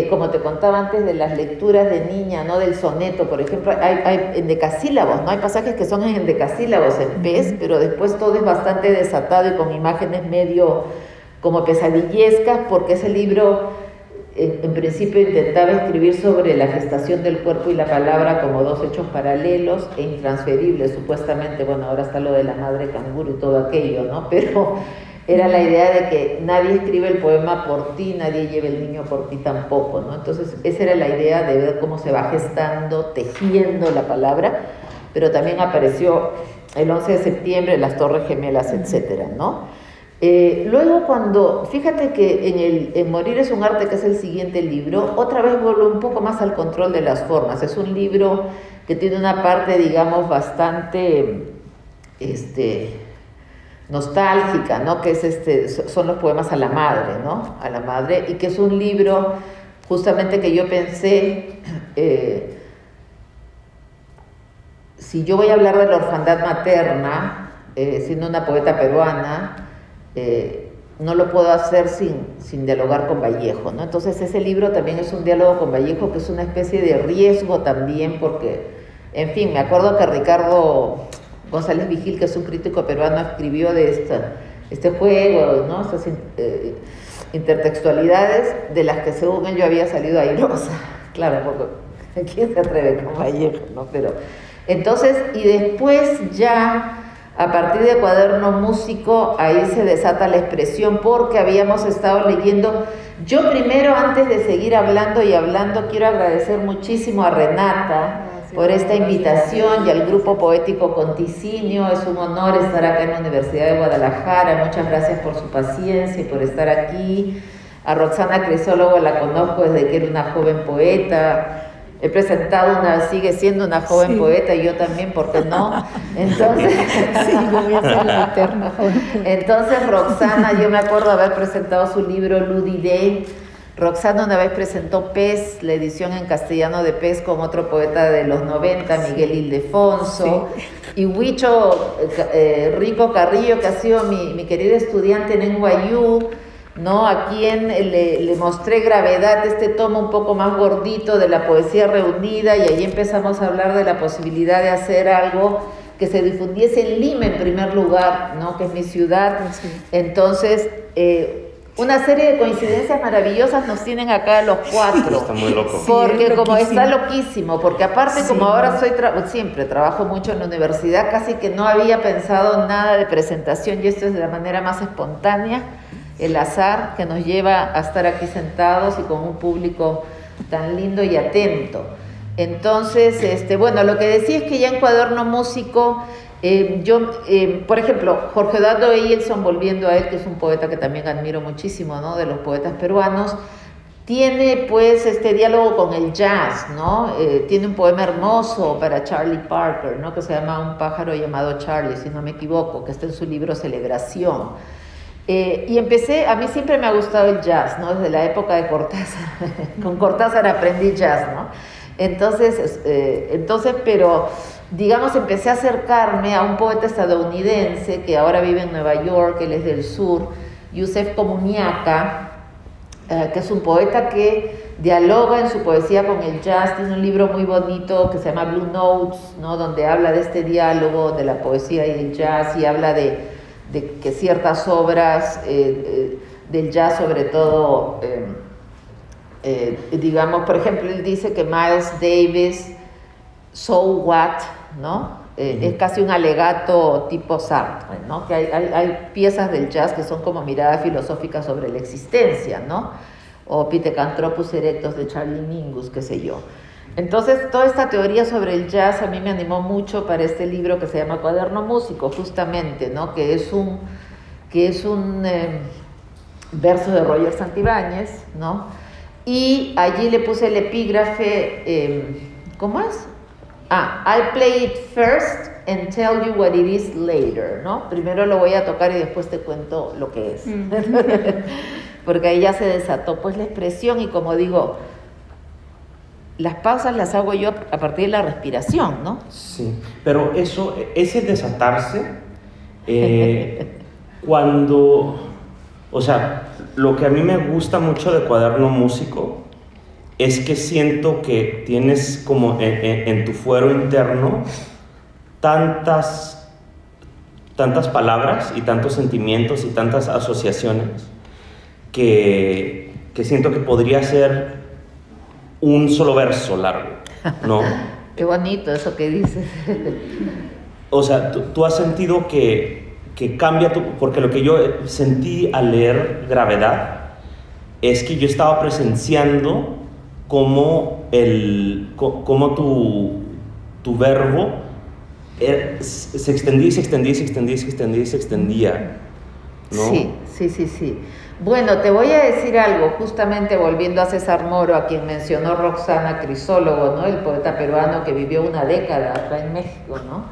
como te contaba antes de las lecturas de niña, ¿no? Del soneto, por ejemplo, hay en decasílabos, ¿no? Hay pasajes que son en decasílabos en Pez, pero después todo es bastante desatado y con imágenes medio como pesadillescas, porque ese libro en principio intentaba escribir sobre la gestación del cuerpo y la palabra como 2 hechos paralelos e intransferibles, supuestamente. Bueno, ahora está lo de la madre canguro y todo aquello, ¿no? Pero era la idea de que nadie escribe el poema por ti, nadie lleva el niño por ti tampoco, ¿no? Entonces esa era la idea de ver cómo se va gestando, tejiendo la palabra, pero también apareció el 11 de septiembre, las Torres Gemelas, etcétera, ¿no? Luego fíjate que en Morir es un arte, que es el siguiente libro, otra vez vuelvo un poco más al control de las formas. Es un libro que tiene una parte, digamos, bastante nostálgica, ¿no? Que son los poemas a la madre, ¿no? A la madre, y que es un libro justamente que yo pensé, si yo voy a hablar de la orfandad materna, siendo una poeta peruana, no lo puedo hacer sin dialogar con Vallejo, ¿no? Entonces ese libro también es un diálogo con Vallejo, que es una especie de riesgo también, porque, en fin, me acuerdo que Ricardo González Vigil, que es un crítico peruano, escribió de este juego, ¿no? Estas intertextualidades de las que según él yo había salido airosa. Claro, porque ¿quién se atreve con Vallejo, no? Pero entonces, y después ya a partir de Cuaderno Músico, ahí se desata la expresión, porque habíamos estado leyendo. Yo primero, antes de seguir hablando, quiero agradecer muchísimo a Renata, por esta invitación y al Grupo Poético Conticinio. Es un honor estar acá en la Universidad de Guadalajara. Muchas gracias por su paciencia y por estar aquí. A Roxana Crisólogo la conozco desde que era una joven poeta. He presentado sigue siendo una joven poeta, y yo también, ¿por qué no? Entonces, sí, yo voy a ser la eterna joven. Entonces, Roxana, yo me acuerdo haber presentado su libro Ludide. Roxana una vez presentó Pez, la edición en castellano de Pez, con otro poeta de los 90, Miguel Ildefonso. Sí. Y Huicho Rico Carrillo, que ha sido mi querido estudiante en NYU, ¿no? A quien le mostré Gravedad, este tomo un poco más gordito de la poesía reunida, y ahí empezamos a hablar de la posibilidad de hacer algo que se difundiese en Lima en primer lugar, ¿no? Que es mi ciudad. Sí. Entonces, una serie de coincidencias maravillosas nos tienen acá los cuatro. Está muy loco. Porque como está loquísimo, porque aparte como ahora siempre trabajo mucho en la universidad, casi que no había pensado nada de presentación, y esto es de la manera más espontánea, el azar que nos lleva a estar aquí sentados y con un público tan lindo y atento. Entonces, bueno, lo que decía es que ya en Cuaderno Músico, por ejemplo, Jorge Eduardo Eyelson, volviendo a él, que es un poeta que también admiro muchísimo, ¿no? De los poetas peruanos, tiene pues este diálogo con el jazz, ¿no? Tiene un poema hermoso para Charlie Parker, ¿no? Que se llama Un pájaro llamado Charlie, si no me equivoco, que está en su libro Celebración. Y a mí siempre me ha gustado el jazz, ¿no? Desde la época de Cortázar. Con Cortázar aprendí jazz, ¿no? Entonces, pero digamos, empecé a acercarme a un poeta estadounidense que ahora vive en Nueva York, él es del sur, Yusef Komunyakaa, que es un poeta que dialoga en su poesía con el jazz. Tiene un libro muy bonito que se llama Blue Notes, ¿no? Donde habla de este diálogo de la poesía y el jazz, y habla de que ciertas obras del jazz, sobre todo, digamos, por ejemplo, él dice que Miles Davis, So What, ¿no? Es casi un alegato tipo Sartre, ¿no? Que hay piezas del jazz que son como miradas filosóficas sobre la existencia, ¿no? O Pithecanthropus erectus de Charlie Mingus, qué sé yo. Entonces, toda esta teoría sobre el jazz a mí me animó mucho para este libro que se llama Cuaderno Músico, justamente, ¿no? Que es un verso de Roger Santibáñez, ¿no? Y allí le puse el epígrafe, ¿cómo es? I'll play it first and tell you what it is later, ¿no? Primero lo voy a tocar y después te cuento lo que es. Porque ahí ya se desató pues la expresión, y como digo, las pausas las hago yo a partir de la respiración, ¿no? Sí, pero ese desatarse, o sea, lo que a mí me gusta mucho de Cuaderno Músico es que siento que tienes como en tu fuero interno tantas palabras y tantos sentimientos y tantas asociaciones que siento que podría ser un solo verso largo, ¿no? Qué bonito eso que dices. O sea, tú has sentido que cambia porque lo que yo sentí al leer Gravedad es que yo estaba presenciando cómo tu verbo se extendía y se extendía y se extendía y se extendía y se extendía, ¿no? Sí. Bueno, te voy a decir algo, justamente volviendo a César Moro, a quien mencionó Roxana Crisólogo, ¿no? El poeta peruano que vivió una década acá en México, ¿no?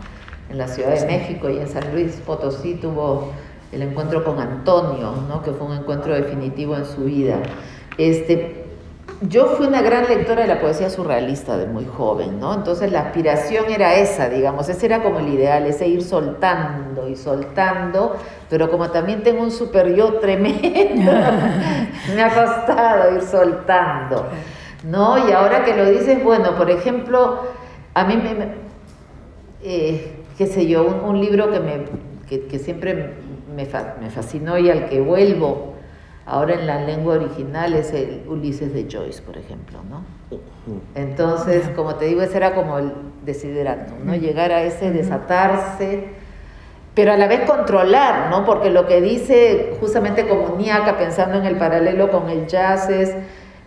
En la Ciudad de México, y en San Luis Potosí tuvo el encuentro con Antonio, ¿no? Que fue un encuentro definitivo en su vida. Yo fui una gran lectora de la poesía surrealista de muy joven, ¿no? Entonces la aspiración era esa, digamos, ese era como el ideal, ese ir soltando y soltando, pero como también tengo un super yo tremendo, me ha costado ir soltando, ¿no? Y ahora que lo dices, bueno, por ejemplo, a mí qué sé yo, un libro que siempre me fascinó y al que vuelvo ahora en la lengua original es el Ulises de Joyce, por ejemplo, ¿no? Entonces, como te digo, ese era como el desideratum, ¿no? Llegar a ese desatarse, pero a la vez controlar, ¿no? Porque lo que dice justamente Komunyakaa, pensando en el paralelo con el jazz, es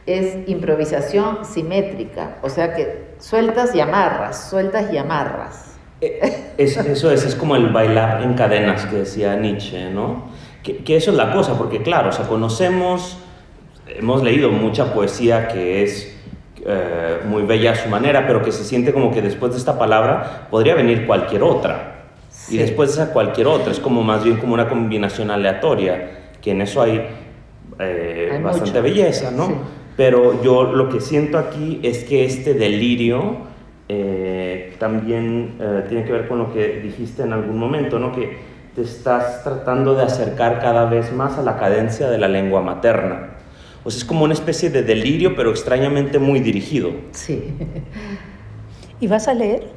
es improvisación simétrica, o sea que sueltas y amarras, sueltas y amarras. Eso es como el bailar en cadenas que decía Nietzsche, ¿no? Que eso es la cosa, porque claro, o sea, hemos leído mucha poesía que es muy bella a su manera, pero que se siente como que después de esta palabra podría venir cualquier otra. Sí. Y después de esa cualquier otra, es como más bien como una combinación aleatoria, que en eso hay bastante mucho. Belleza, ¿no? Sí. Pero yo lo que siento aquí es que este delirio también tiene que ver con lo que dijiste en algún momento, ¿no? Que te estás tratando de acercar cada vez más a la cadencia de la lengua materna. O sea, es como una especie de delirio, pero extrañamente muy dirigido. Sí. ¿Y vas a leer?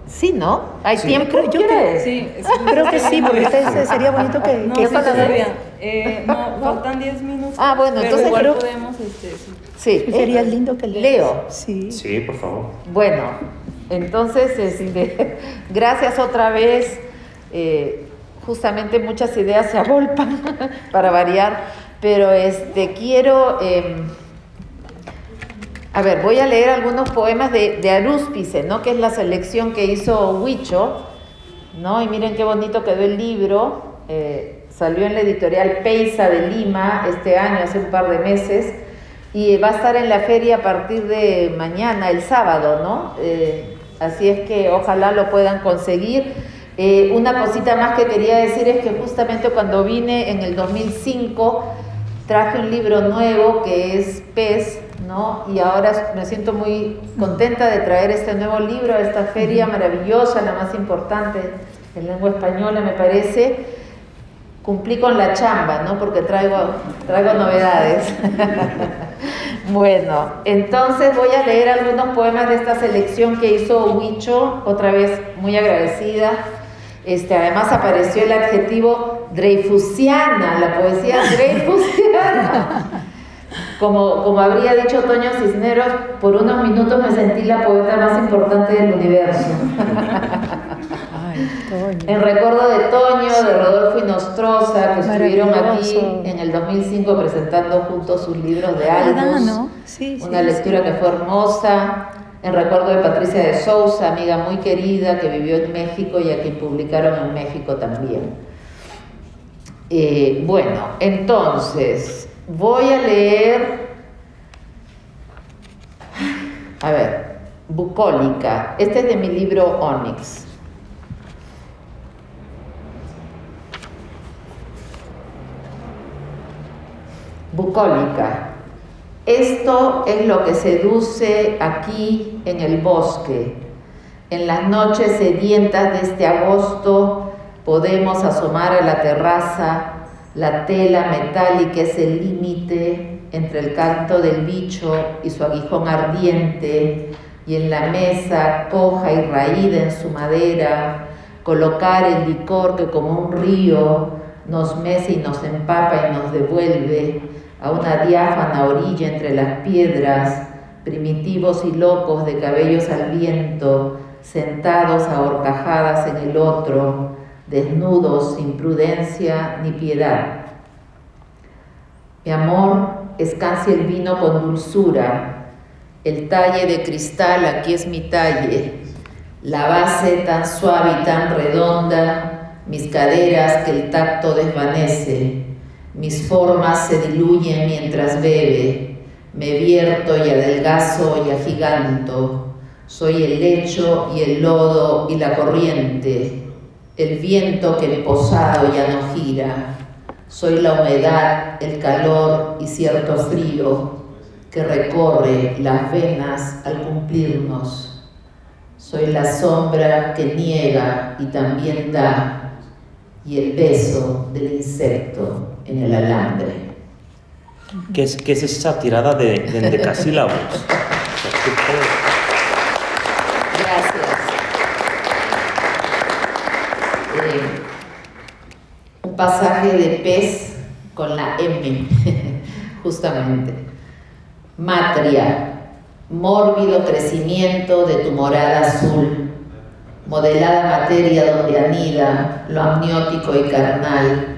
Sí, ¿no? ¿Hay sí. tiempo? Creo que sí, porque sería bonito que... No, que todavía. No, faltan 10 minutos. Ah, bueno, pero entonces igual creo... podemos... Sí. Sería lindo que leas. Leo. Sí. Sí, por favor. Bueno, entonces, gracias otra vez. Justamente muchas ideas se agolpan para variar, pero quiero... A ver, voy a leer algunos poemas de Arúspice, ¿no? Que es la selección que hizo Huicho, ¿no? Y miren qué bonito quedó el libro. Salió en la editorial Peiza de Lima este año, hace un par de meses, y va a estar en la feria a partir de mañana, el sábado, ¿no? Así es que ojalá lo puedan conseguir. Una cosita más que quería decir es que justamente cuando vine en el 2005 traje un libro nuevo que es Pez, ¿no? Y ahora me siento muy contenta de traer este nuevo libro a esta feria maravillosa, la más importante en lengua española, me parece. Cumplí con la chamba, ¿no? Porque traigo novedades. Bueno, entonces voy a leer algunos poemas de esta selección que hizo Huicho, otra vez muy agradecida. Además apareció el adjetivo dreyfusiana, la poesía dreyfusiana. Como habría dicho Toño Cisneros, por unos minutos me sentí la poeta más importante del universo. Ay, Toño. En recuerdo de Toño, de Rodolfo y Nostroza, que estuvieron aquí en el 2005 presentando juntos sus libros de Albus, ¿no? Sí, una lectura que fue hermosa. En recuerdo de Patricia de Sousa, amiga muy querida que vivió en México y a quien publicaron en México también. Bueno, entonces voy a leer, a ver, Bucólica. Este es de mi libro Onyx. Bucólica. Esto es lo que seduce aquí en el bosque. En las noches sedientas de este agosto podemos asomar a la terraza. La tela metálica es el límite entre el canto del bicho y su aguijón ardiente, y en la mesa, coja y raída en su madera, colocar el licor que como un río nos mece y nos empapa y nos devuelve a una diáfana orilla entre las piedras, primitivos y locos de cabellos al viento, sentados a horcajadas en el otro, desnudos sin prudencia ni piedad. Mi amor, escancia el vino con dulzura, el talle de cristal aquí es mi talle, la base tan suave y tan redonda, mis caderas que el tacto desvanece. Mis formas se diluyen mientras bebe, me vierto y adelgazo y agiganto. Soy el lecho y el lodo y la corriente, el viento que posado ya no gira. Soy la humedad, el calor y cierto frío que recorre las venas al cumplirnos. Soy la sombra que niega y también da, y el beso del insecto en el alambre. ¿Qué es esa tirada de endecasílabos? Gracias. Un pasaje de Pez con la M, justamente. Matria, mórbido crecimiento de tu morada azul, modelada materia donde anida lo amniótico y carnal.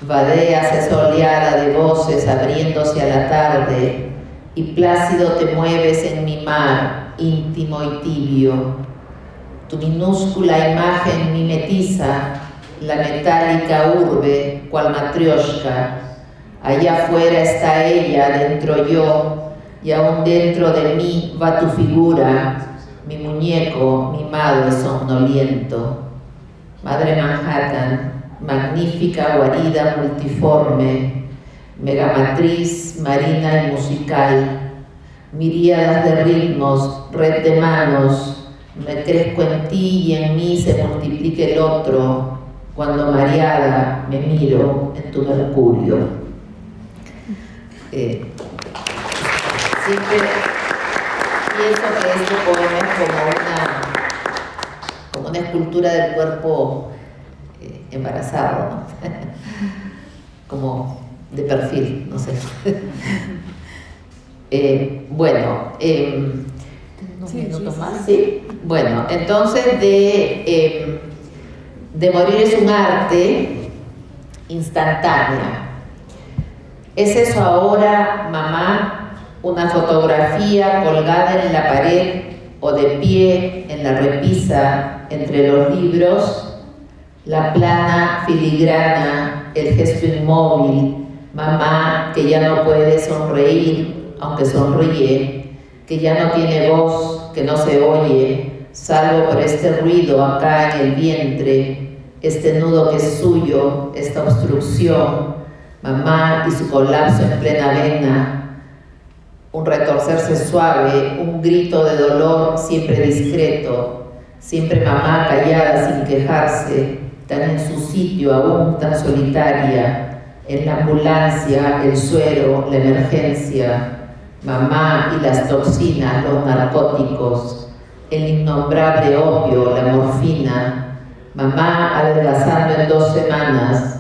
Vadeas esa oleada de voces abriéndose a la tarde, y plácido te mueves en mi mar, íntimo y tibio. Tu minúscula imagen mimetiza la metálica urbe, cual matrioshka. Allá afuera está ella, dentro yo, y aún dentro de mí va tu figura, mi muñeco mimado y somnoliento. Madre Manhattan, magnífica guarida multiforme, megamatriz marina y musical, miríadas de ritmos, red de manos, me crezco en ti y en mí se multiplica el otro, cuando mareada me miro en tu mercurio. Siempre pienso que este poema es como una escultura del cuerpo embarazado, ¿no? Como de perfil, no sé. Bueno, unos minutos más, ¿sí? Bueno, entonces de morir es un arte instantánea. ¿Es eso ahora, mamá, una fotografía colgada en la pared o de pie en la repisa entre los libros? La plana filigrana, el gesto inmóvil, mamá que ya no puede sonreír, aunque sonríe, que ya no tiene voz, que no se oye, salvo por este ruido acá en el vientre, este nudo que es suyo, esta obstrucción, mamá y su colapso en plena vena, un retorcerse suave, un grito de dolor siempre discreto, siempre mamá callada sin quejarse, tan en su sitio aún tan solitaria, en la ambulancia, el suero, la emergencia, mamá y las toxinas, los narcóticos, el innombrable opio, la morfina, mamá adelgazando en 2 semanas,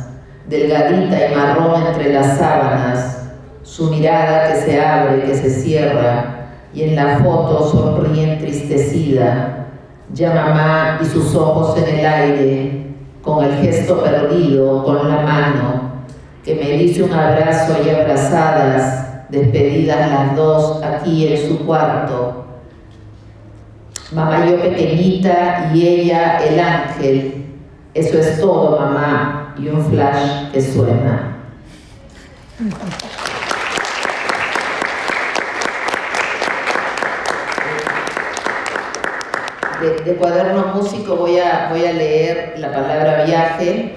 delgadita y marrón entre las sábanas, su mirada que se abre, que se cierra, y en la foto sonríe entristecida, ya mamá y sus ojos en el aire, con el gesto perdido, con la mano, que me dice un abrazo y abrazadas, despedidas las dos aquí en su cuarto. Mamá yo pequeñita y ella el ángel, eso es todo mamá, y un flash que suena. De Cuaderno Músico voy a leer la palabra viaje.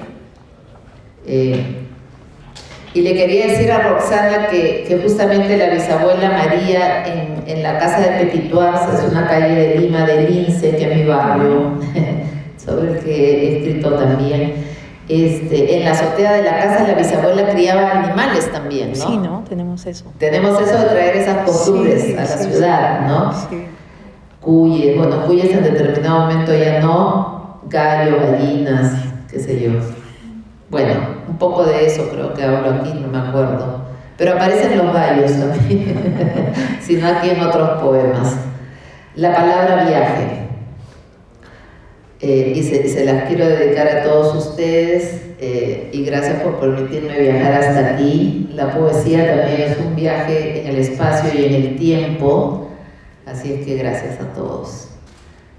Y le quería decir a Roxana que justamente la bisabuela María en la casa de Petituars, es una calle de Lima, de Lince, que es mi barrio, sobre el que he escrito también. En la azotea de la casa la bisabuela criaba animales también, ¿no? Sí, ¿no? Tenemos eso. Tenemos eso de traer esas costumbres a la ciudad, ¿no? Sí. Cuyes, bueno, cuyes en determinado momento ya no, gallo, gallinas, qué sé yo. Bueno, un poco de eso creo que hablo aquí, no me acuerdo. Pero aparecen los gallos también, sino aquí en otros poemas. La palabra viaje. Y se las quiero dedicar a todos ustedes y gracias por permitirme viajar hasta aquí. La poesía también es un viaje en el espacio y en el tiempo, así es que gracias a todos.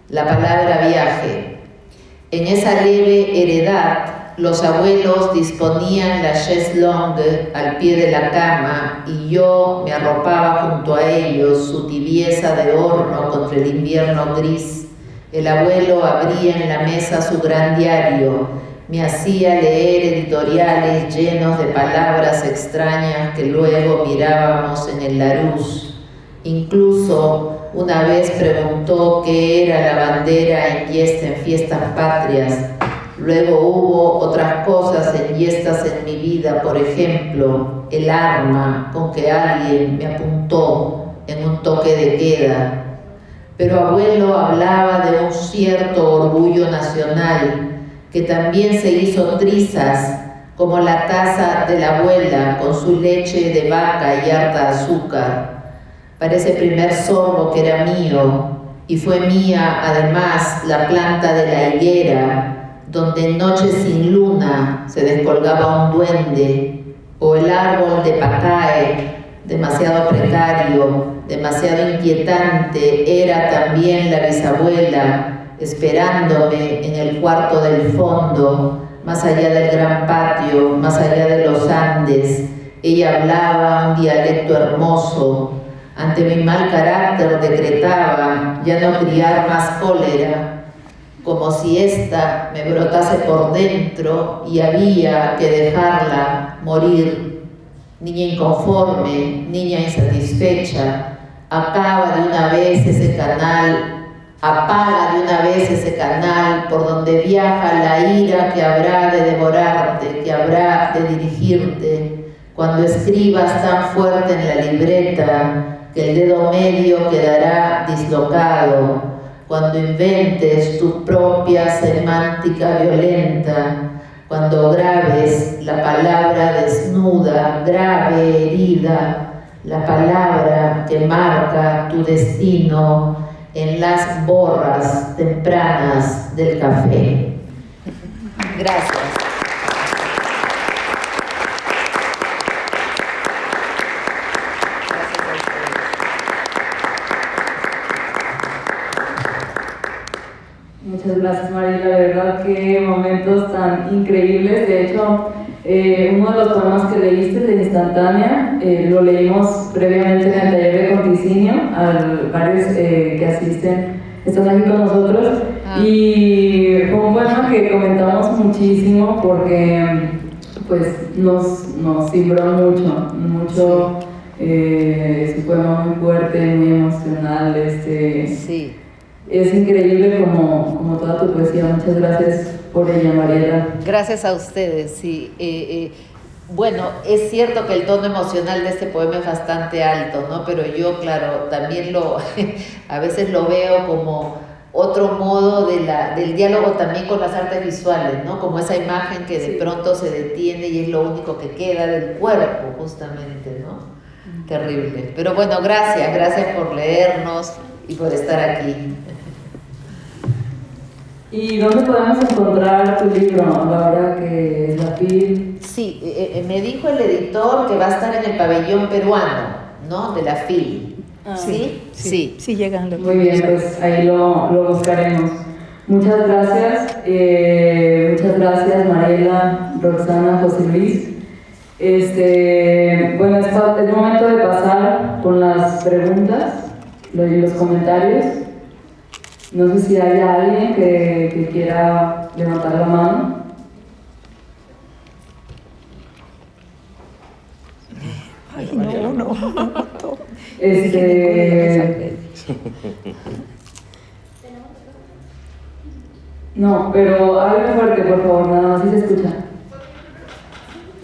La palabra viaje. En esa leve heredad, los abuelos disponían la chaise longue al pie de la cama y yo me arropaba junto a ellos, su tibieza de horno contra el invierno gris. El abuelo abría en la mesa su gran diario, me hacía leer editoriales llenos de palabras extrañas que luego mirábamos en el Larousse. Incluso una vez preguntó qué era la bandera en fiestas patrias. Luego hubo otras cosas enhiestas en mi vida, por ejemplo, el arma con que alguien me apuntó en un toque de queda. Pero abuelo hablaba de un cierto orgullo nacional que también se hizo trizas, como la taza de la abuela con su leche de vaca y harta azúcar. Para ese primer sorbo que era mío, y fue mía además la planta de la higuera, donde en noches sin luna se descolgaba un duende, o el árbol de pacae, demasiado precario, demasiado inquietante, era también la bisabuela esperándome en el cuarto del fondo, más allá del gran patio, más allá de los Andes. Ella hablaba un dialecto hermoso. Ante mi mal carácter decretaba ya no criar más cólera, como si ésta me brotase por dentro y había que dejarla morir. Niña inconforme, niña insatisfecha, acaba de una vez ese canal, apaga de una vez ese canal por donde viaja la ira que habrá de devorarte, que habrá de dirigirte, cuando escribas tan fuerte en la libreta que el dedo medio quedará dislocado, cuando inventes tu propia semántica violenta, cuando grabes la palabra desnuda, grave herida, la palabra que marca tu destino en las borras tempranas del café. Gracias. Muchas gracias, Mariela, de verdad qué momentos tan increíbles. De hecho, uno de los poemas que leíste de Instantánea lo leímos previamente en el taller de Conticinio, varios que asisten están aquí con nosotros, y fue un poema que comentamos muchísimo porque pues nos cimbró mucho. Es un poema muy fuerte, muy emocional. Sí. Es increíble como toda tu poesía. Muchas gracias por ella, Mariela. Gracias a ustedes, sí. Bueno, es cierto que el tono emocional de este poema es bastante alto, ¿no? Pero yo, claro, también a veces lo veo como otro modo del diálogo también con las artes visuales, ¿no? Como esa imagen que de pronto se detiene y es lo único que queda del cuerpo, justamente, ¿no? Terrible. Pero bueno, gracias por leernos y por estar aquí. ¿Y dónde podemos encontrar tu libro, ahora que es la FIL? Sí, me dijo el editor que va a estar en el pabellón peruano, ¿no? De la FIL. ¿Sí? Sí. Sí, llegan los Muy bien, pues ahí lo buscaremos. Muchas gracias. Muchas gracias, Mariela, Roxana, José Luis. Bueno, es momento de pasar con las preguntas y los comentarios. No sé si hay alguien que quiera levantar la mano. Ay, no. No, pero hable fuerte, por favor, nada más, si se escucha.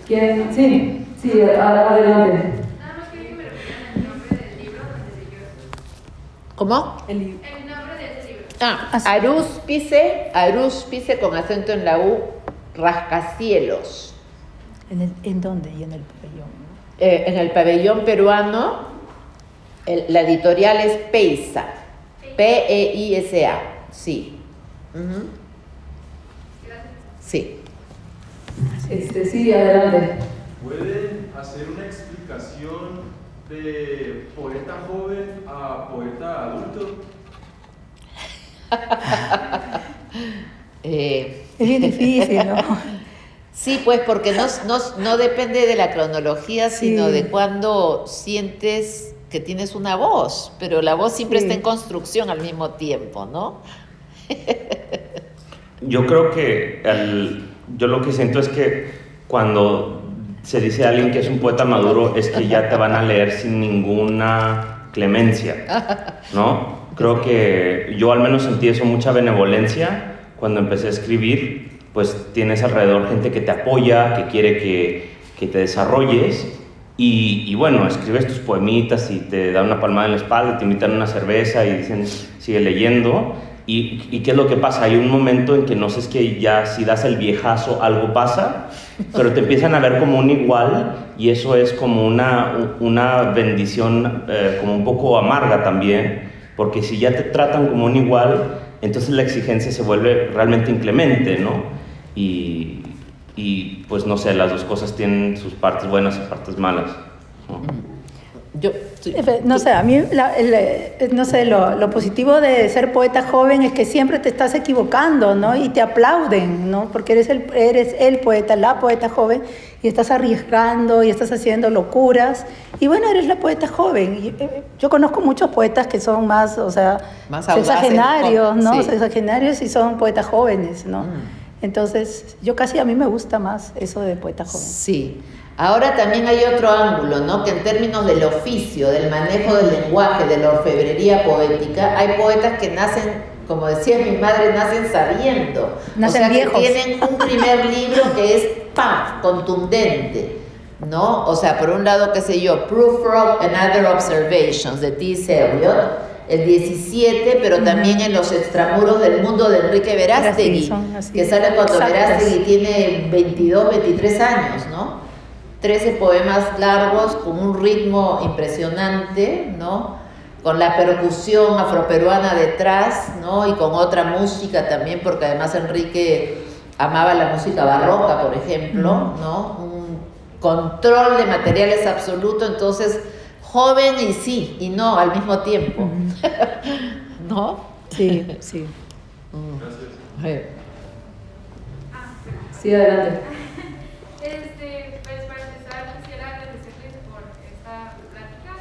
¿Quién? Sí, adelante. ¿Cómo? El libro. Arúspice con acento en la U, Rascacielos. ¿En dónde? Y en el pabellón. En el pabellón peruano, la editorial es Peisa, Peisa, sí. Uh-huh. Sí. Sí, adelante. ¿Pueden hacer una explicación de poeta joven a poeta adulto? Es bien difícil, ¿no? Sí, pues porque no depende de la cronología, sino de cuando sientes que tienes una voz, pero la voz siempre está en construcción al mismo tiempo, ¿no? Yo creo que yo lo que siento es que cuando se dice a alguien que es un poeta maduro es que ya te van a leer sin ninguna clemencia, ¿no? Creo que yo al menos sentí eso, mucha benevolencia cuando empecé a escribir. Pues tienes alrededor gente que te apoya, que quiere que te desarrolles y bueno, escribes tus poemitas y te dan una palmada en la espalda, te invitan a una cerveza y dicen sigue leyendo. ¿Y qué es lo que pasa? Hay un momento en que no sé, es que ya si das el viejazo algo pasa, pero te empiezan a ver como un igual y eso es como una bendición como un poco amarga también, porque si ya te tratan como un igual, entonces la exigencia se vuelve realmente inclemente, ¿no? Y pues no sé, las dos cosas tienen sus partes buenas y partes malas, ¿no? No sé, a mí no sé, lo positivo de ser poeta joven es que siempre te estás equivocando, ¿no? Y te aplauden, ¿no? Porque eres el poeta, la poeta joven, y estás arriesgando y estás haciendo locuras. Y bueno, eres la poeta joven. Yo conozco muchos poetas que son más, o sea, más sexagenarios, ¿no? Sí. Sexagenarios y son poetas jóvenes, ¿no? Entonces, a mí me gusta más eso de poeta joven. Sí. Ahora también hay otro ángulo, ¿no? Que en términos del oficio, del manejo del lenguaje, de la orfebrería poética, hay poetas que nacen, como decía mi madre, nacen sabiendo. Nacen viejos. Que tienen un primer libro que es ¡pam!, contundente, ¿no? O sea, por un lado, qué sé yo, Prufrock and Other Observations de T.S. Eliot, el 17, pero también en Los extramuros del mundo de Enrique Verástegui, que sale cuando Verástegui tiene 22, 23 años, ¿no? 13 poemas largos con un ritmo impresionante, ¿no? Con la percusión afroperuana detrás, ¿no? Y con otra música también, porque además Enrique amaba la música barroca, por ejemplo, ¿no? Un control de materiales absoluto, entonces joven y sí y no al mismo tiempo, ¿no? Sí, sí. Gracias. Sí, adelante. Pues para empezar quisiera agradecerles por esta plática,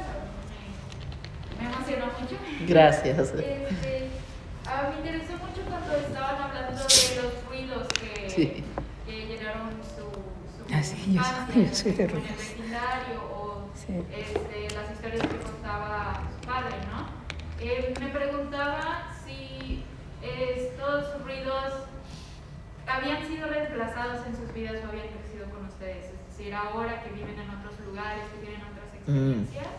me emocionó mucho. Gracias. Me interesó mucho cuando estaban hablando de los ruidos que llenaron su infancia, yo soy de como en el ruidos. vecindario o las historias que contaba su padre, ¿no? Me preguntaba si estos ruidos habían sido reemplazados en sus vidas o habían crecido con ustedes, es decir, ahora que viven en otros lugares, que tienen otras experiencias,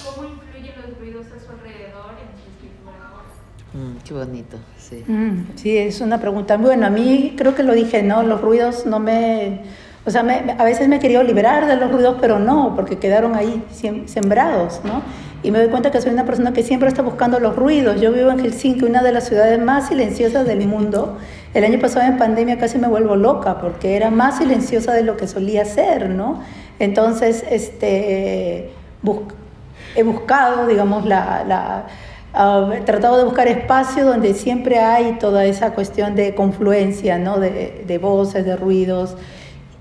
¿cómo influyen los ruidos a su alrededor en su escritura ahora? Qué bonito, sí. Sí, es una pregunta. Bueno, a mí creo que lo dije, ¿no? Los ruidos no me... O sea, a veces me he querido liberar de los ruidos, pero no, porque quedaron ahí sembrados, ¿no? Y me doy cuenta que soy una persona que siempre está buscando los ruidos. Yo vivo en Helsinki, una de las ciudades más silenciosas del mundo. El año pasado en pandemia casi me vuelvo loca porque era más silenciosa de lo que solía ser, ¿no? Entonces, he buscado, digamos, he tratado de buscar espacio donde siempre hay toda esa cuestión de confluencia, ¿no? De voces, de ruidos.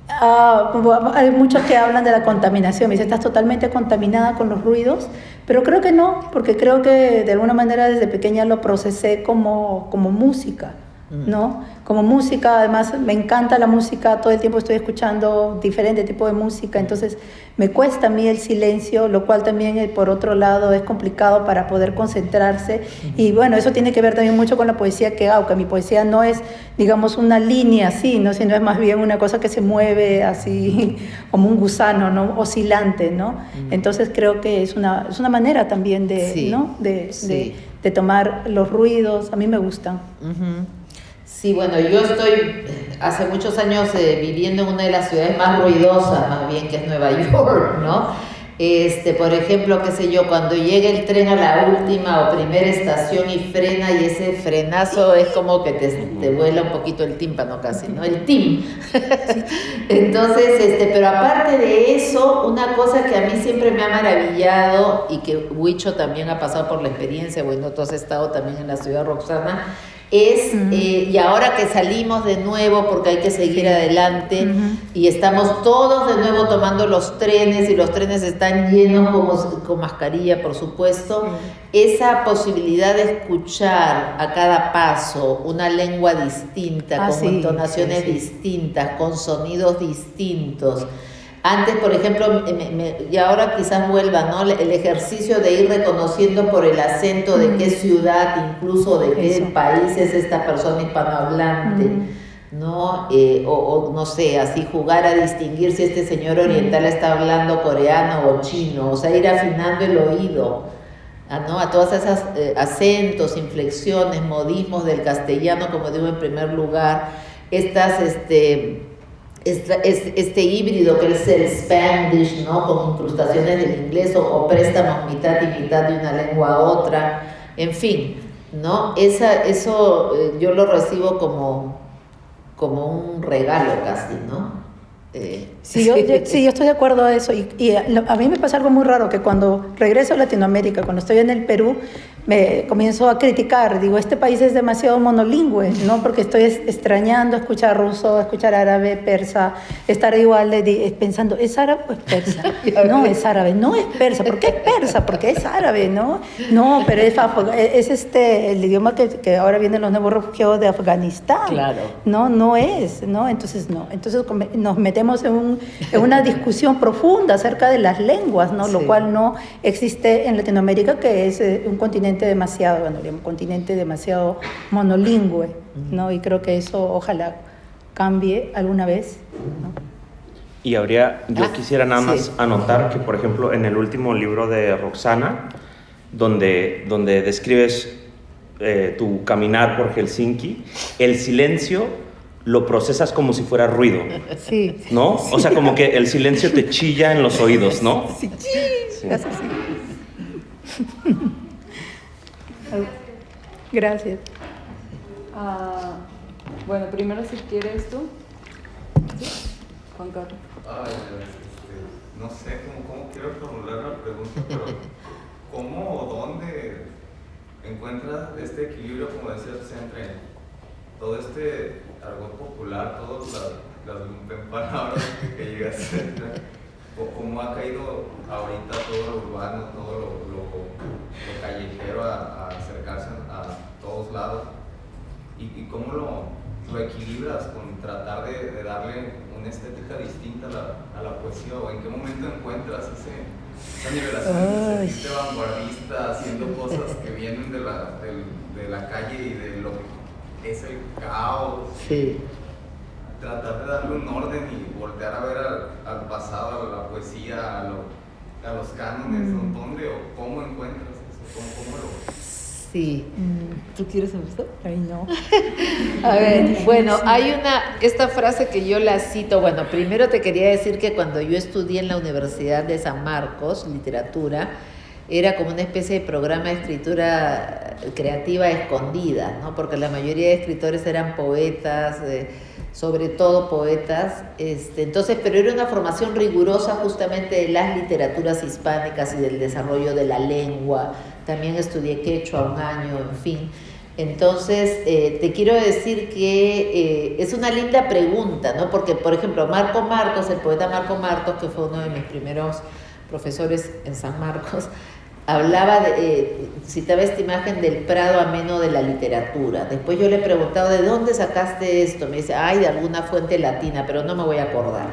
Hay muchos que hablan de la contaminación, me dicen, estás totalmente contaminada con los ruidos, pero creo que no, porque creo que de alguna manera desde pequeña lo procesé como música, ¿no? Como música, además me encanta la música, todo el tiempo estoy escuchando diferente tipo de música, entonces me cuesta a mí el silencio, lo cual también por otro lado es complicado para poder concentrarse, y bueno, eso tiene que ver también mucho con la poesía que hago, que mi poesía no es, digamos, una línea así, ¿no? Sino es más bien una cosa que se mueve así como un gusano, ¿no? Oscilante, ¿no? Entonces creo que es una manera también ¿no? de tomar los ruidos, a mí me gustan. Sí, bueno, yo estoy hace muchos años viviendo en una de las ciudades más ruidosas, más bien, que es Nueva York, ¿no? Por ejemplo, qué sé yo, cuando llega el tren a la última o primera estación y frena, y ese frenazo es como que te vuela un poquito el tímpano casi, ¿no? El tim. Entonces, pero aparte de eso, una cosa que a mí siempre me ha maravillado y que Huicho también ha pasado por la experiencia, bueno, tú has estado también en la ciudad, Roxana, es, y ahora que salimos de nuevo porque hay que seguir adelante y estamos todos de nuevo tomando los trenes y los trenes están llenos con mascarilla, por supuesto, esa posibilidad de escuchar a cada paso una lengua distinta, con entonaciones distintas, con sonidos distintos. Antes, por ejemplo, y ahora quizás vuelva, ¿no? El ejercicio de ir reconociendo por el acento de qué ciudad, incluso de qué país es esta persona hispanohablante, ¿no? O no sé, así jugar a distinguir si este señor oriental está hablando coreano o chino, o sea, ir afinando el oído, ¿no? A todas esas acentos, inflexiones, modismos del castellano, como digo en primer lugar, este híbrido que es el Spanglish, ¿no? Con incrustaciones del inglés o préstamos mitad y mitad de una lengua a otra, en fin, ¿no? Eso yo lo recibo como un regalo casi, ¿no? Sí, yo estoy de acuerdo a eso. Y a mí me pasa algo muy raro, que cuando regreso a Latinoamérica, cuando estoy en el Perú, me comienzo a criticar. Digo, este país es demasiado monolingüe, ¿no? Porque estoy extrañando escuchar ruso, escuchar árabe, persa, estar igual pensando, ¿es árabe o es persa? No, es árabe. No es persa. ¿Por qué es persa? Porque es árabe, ¿no? No, pero es el idioma que ahora vienen los nuevos refugiados de Afganistán. Claro. No es, ¿no? Entonces nos metemos en una discusión profunda acerca de las lenguas, ¿no? Sí. Lo cual no existe en Latinoamérica, que es un continente demasiado monolingüe, ¿no? Y creo que eso ojalá cambie alguna vez, ¿no? Y yo quisiera nada más sí. anotar que, por ejemplo, en el último libro de Roxana, donde describes tu caminar por Helsinki, el silencio lo procesas como si fuera ruido, Sí. ¿no? O sea, como que el silencio te chilla en los oídos, ¿no? Sí. Sí. Gracias. Bueno, primero si quieres tú. ¿Sí? Juan Carlos. No sé cómo quiero formular la pregunta, pero ¿cómo o dónde encuentras este equilibrio, como decías, entre todo este argot popular, todas las palabras que llegas a hacer, cómo ha caído ahorita todo lo urbano, todo lo callejero a acercarse a todos lados, y cómo lo equilibras con tratar de darle una estética distinta a la poesía, o en qué momento encuentras esa nivelación, ese sentirte vanguardista, haciendo cosas que vienen de la calle y de lo que es el caos. Sí. Tratar de darle un orden y voltear a ver al pasado, a la poesía, a los cánones, ¿dónde o cómo encuentras eso? ¿Cómo lo...? Sí. ¿Tú quieres empezar? Ay, no. A ver, bueno, hay esta frase que yo la cito. Bueno, primero te quería decir que cuando yo estudié en la Universidad de San Marcos, literatura, era como una especie de programa de escritura creativa escondida, ¿no? Porque la mayoría de escritores eran poetas, sobre todo poetas, entonces, pero era una formación rigurosa justamente de las literaturas hispánicas y del desarrollo de la lengua. También estudié quechua un año, en fin. Entonces, te quiero decir que es una linda pregunta, ¿no? Porque, por ejemplo, Marco Martos, el poeta Marco Martos, que fue uno de mis primeros profesores en San Marcos, hablaba citaba esta imagen del prado ameno de la literatura. Después yo le he preguntado, ¿de dónde sacaste esto? Me dice, de alguna fuente latina, pero no me voy a acordar.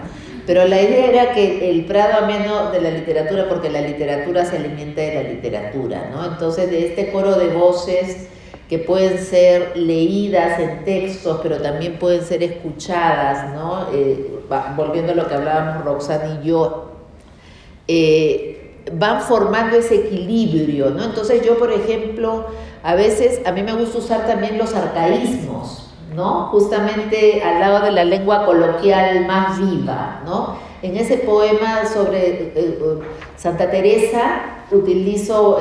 Pero la idea era que el prado ameno de la literatura, porque la literatura se alimenta de la literatura, ¿no? Entonces, de este coro de voces que pueden ser leídas en textos, pero también pueden ser escuchadas, ¿no? Volviendo a lo que hablábamos Roxana y yo, van formando ese equilibrio, ¿no? Entonces yo, por ejemplo, a veces a mí me gusta usar también los arcaísmos, ¿no? Justamente al lado de la lengua coloquial más viva, ¿no? En ese poema sobre Santa Teresa utilizo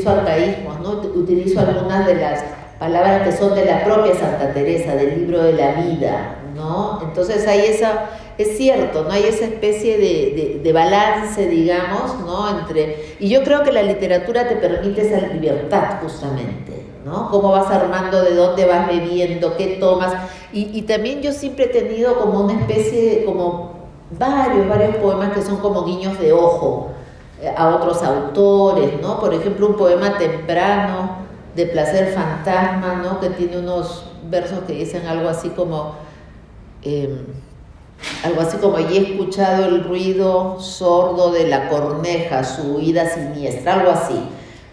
arcaísmos, ¿no? Utilizo algunas de las palabras que son de la propia Santa Teresa, del libro de la vida, ¿no? Entonces hay es cierto, ¿no? Hay esa especie de balance, digamos, ¿no? Y yo creo que la literatura te permite esa libertad, justamente, ¿no? Cómo vas armando, de dónde vas bebiendo, qué tomas. Y también yo siempre he tenido como una especie, como varios poemas que son como guiños de ojo a otros autores, ¿no? Por ejemplo, un poema temprano de Placer Fantasma, ¿no? Que tiene unos versos que dicen algo así como... y he escuchado el ruido sordo de la corneja, su huida siniestra, algo así.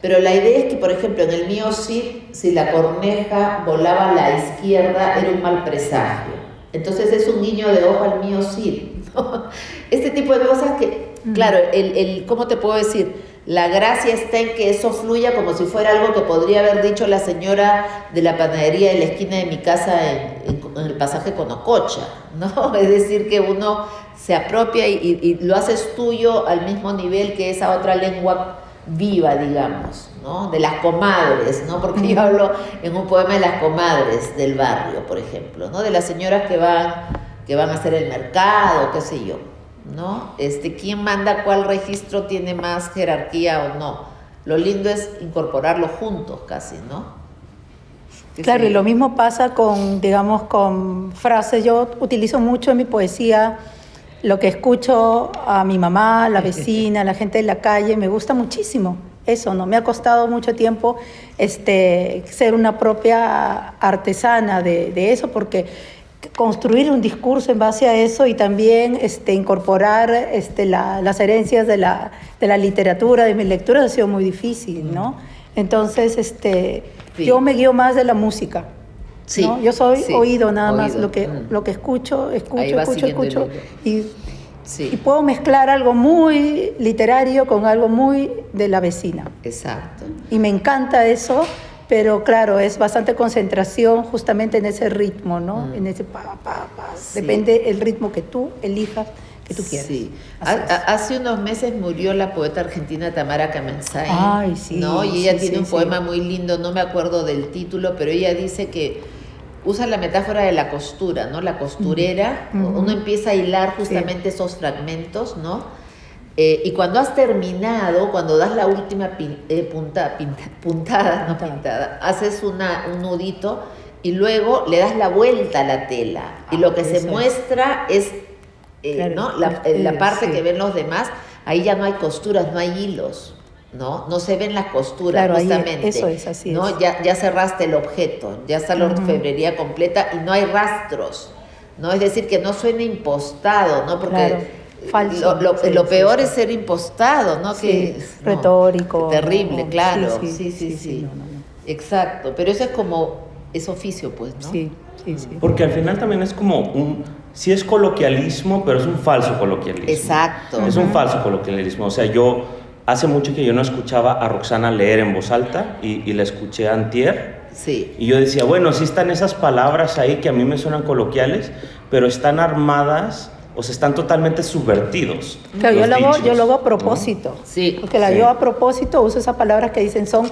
Pero la idea es que, por ejemplo, en el mío Cid, si la corneja volaba a la izquierda, era un mal presagio. Entonces es un guiño de ojo al mío Cid, ¿no? Este tipo de cosas que, claro, ¿cómo te puedo decir? La gracia está en que eso fluya como si fuera algo que podría haber dicho la señora de la panadería de la esquina de mi casa en el pasaje Conococha, ¿no? Es decir, que uno se apropia y lo haces tuyo al mismo nivel que esa otra lengua viva, digamos, ¿no? De las comadres, ¿no? Porque yo hablo en un poema de las comadres del barrio, por ejemplo, ¿no? De las señoras que que van a hacer el mercado, qué sé yo, ¿no? ¿Quién manda cuál registro tiene más jerarquía o no? Lo lindo es incorporarlo juntos casi, ¿no? Claro, y lo mismo pasa con, digamos, con frases. Yo utilizo mucho en mi poesía lo que escucho a mi mamá, la vecina, la gente de la calle. Me gusta muchísimo eso, ¿no? Me ha costado mucho tiempo ser una propia artesana de eso, porque construir un discurso en base a eso y también incorporar las herencias de la literatura, de mis lecturas, ha sido muy difícil, ¿no? Entonces, Sí. yo me guío más de la música. Sí, ¿no? Yo soy sí, oído nada más, oído. lo que escucho, Ahí vas siguiendo el hilo. y puedo mezclar algo muy literario con algo muy de la vecina. Exacto. Y me encanta eso, pero claro, es bastante concentración justamente en ese ritmo, ¿no? En ese pa. Sí. Depende el ritmo que tú elijas, que tú quieras. Sí. Así es. Hace unos meses murió la poeta argentina Tamara Kamensay. Ay, sí, ¿no? Y ella sí, tiene sí, un poema sí. muy lindo, no me acuerdo del título, pero ella dice que usa la metáfora de la costura, ¿no? La costurera, uno empieza a hilar justamente esos fragmentos, ¿no? Y cuando has terminado, cuando das la última puntada, haces un nudito y luego le das la vuelta a la tela. Y lo que se muestra es, Claro, ¿no? La parte sí. que ven los demás, ahí ya no hay costuras, no hay hilos. ¿No? No se ven las costuras, Claro, ahí justamente. eso es, así ¿no? es. Ya cerraste el objeto, ya está la orfebrería completa y no hay rastros, ¿no? Es decir, que no suene impostado, ¿no? Porque Claro, falso. lo peor es ser impostado, ¿no? Sí, Que no, retórico. terrible, ¿no? claro. Sí. Sí. No. Exacto, pero eso es como, es oficio, pues, ¿no? Sí. Porque al final también es como sí es coloquialismo, pero es un falso coloquialismo. Exacto. Es un falso coloquialismo. O sea, hace mucho que yo no escuchaba a Roxana leer en voz alta y la escuché antier. Sí. Y yo decía, bueno, sí están esas palabras ahí que a mí me suenan coloquiales, pero están armadas, o sea, están totalmente subvertidos. Claro, los yo lo hago a dichos, propósito. ¿no? Sí. Porque Sí. yo a propósito uso esas palabras que dicen son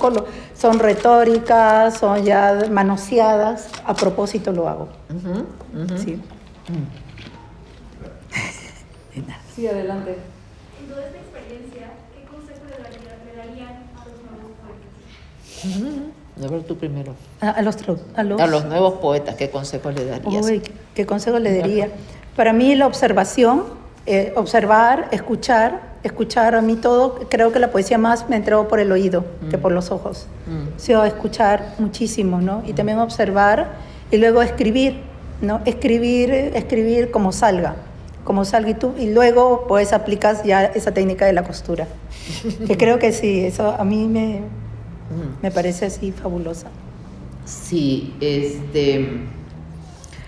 retóricas, son ya manoseadas. A propósito lo hago. Sí. Sí, adelante. En toda esta experiencia, ¿qué consejo le darían a los nuevos poetas? A ver, tú primero. A A los nuevos poetas, ¿qué consejos le darías? Uy, ¿qué consejo le daría? Para mí la observación, observar, escuchar a mí todo, creo que la poesía más me entró por el oído que por los ojos. Sí, escuchar muchísimo, ¿no? Y también observar y luego escribir, ¿no? Escribir como salga y luego pues aplicas ya esa técnica de la costura. Que creo que sí, eso a mí me parece así fabulosa. Sí,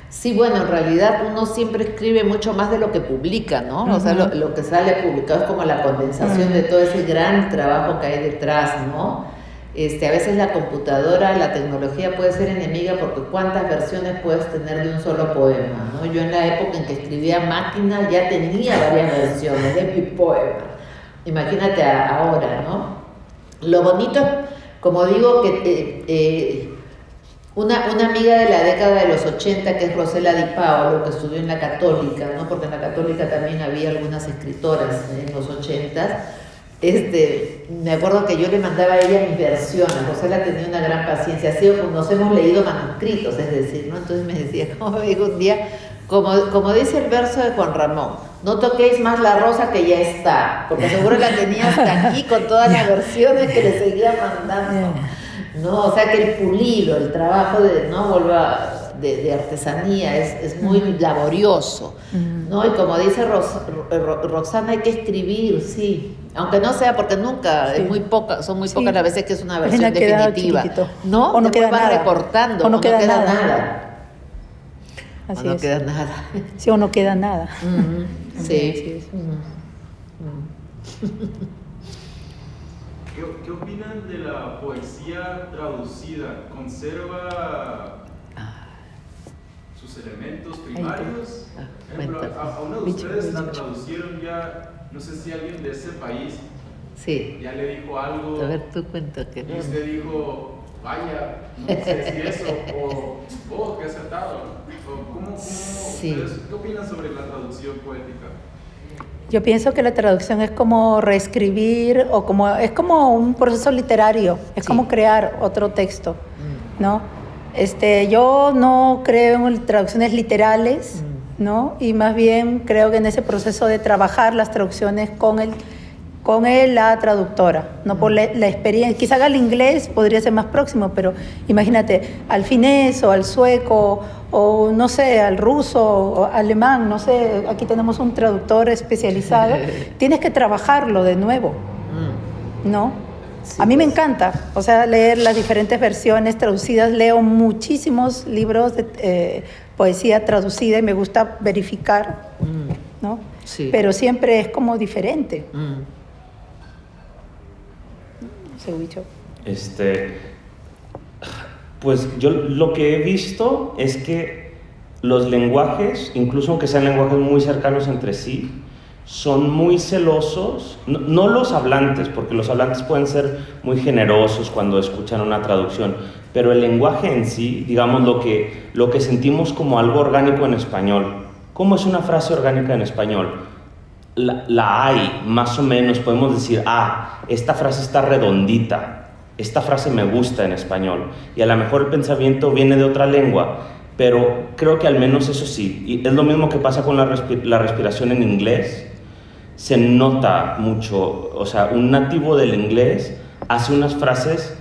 sí, bueno, en realidad uno siempre escribe mucho más de lo que publica, ¿no? O sea, lo que sale publicado es como la condensación de todo ese gran trabajo que hay detrás, ¿no? A veces la computadora, la tecnología puede ser enemiga porque cuántas versiones puedes tener de un solo poema, ¿no? Yo en la época en que escribía a máquina ya tenía varias versiones de mi poema. Imagínate ahora, ¿no? Lo bonito es, como digo, que una amiga de la década de los 80, que es Rosela Di Paolo, que estudió en la Católica, ¿no? Porque en la Católica también había algunas escritoras en los 80. Me acuerdo que yo le mandaba a ella mis versiones. Rosela tenía una gran paciencia. Así nos hemos leído manuscritos, es decir, ¿no? Entonces me decía, como me dijo un día, como dice el verso de Juan Ramón, no toquéis más la rosa que ya está, porque seguro la tenía hasta aquí con todas las versiones que le seguía mandando. No, o sea que el pulido, el trabajo de artesanía es muy laborioso, ¿no? Y como dice Roxana, hay que escribir, sí, aunque no sea porque nunca, Sí. son muy Sí. pocas las veces que es una versión Imagina, queda definitiva, chiquitito. ¿no? O no Después queda vas nada. recortando, O no queda nada. Así O no es. queda nada. Sí, o no queda nada. Sí. Así es. ¿Qué opinan de la poesía traducida? ¿Conserva sus elementos primarios? Por ejemplo, a uno de ustedes la traducieron ya, no sé si alguien de ese país Sí. ya le dijo algo. A ver, tú cuenta que Y usted dijo, vaya, no sé si eso, o que acertado. ¿Cómo Sí. ¿Qué opinas sobre la traducción poética? Yo pienso que la traducción es como reescribir es como un proceso literario, es como crear otro texto, ¿no? Yo no creo en traducciones literales, ¿no? Y más bien creo que en ese proceso de trabajar las traducciones con la traductora, no por la experiencia. Quizá al inglés podría ser más próximo, pero imagínate, al finés o al sueco o no sé, al ruso o alemán, no sé, aquí tenemos un traductor especializado, tienes que trabajarlo de nuevo, ¿no? Sí, a mí me encanta, o sea, leer las diferentes versiones traducidas, leo muchísimos libros de poesía traducida y me gusta verificar, ¿no? Sí. Pero siempre es como diferente. Pues yo lo que he visto es que los lenguajes, incluso aunque sean lenguajes muy cercanos entre sí, son muy celosos, no los hablantes, porque los hablantes pueden ser muy generosos cuando escuchan una traducción, pero el lenguaje en sí, digamos lo que sentimos como algo orgánico en español. ¿Cómo es una frase orgánica en español? La hay, más o menos, podemos decir, esta frase está redondita, esta frase me gusta en español, y a lo mejor el pensamiento viene de otra lengua, pero creo que al menos eso sí, y es lo mismo que pasa con la respiración en inglés, se nota mucho, o sea, un nativo del inglés hace unas frases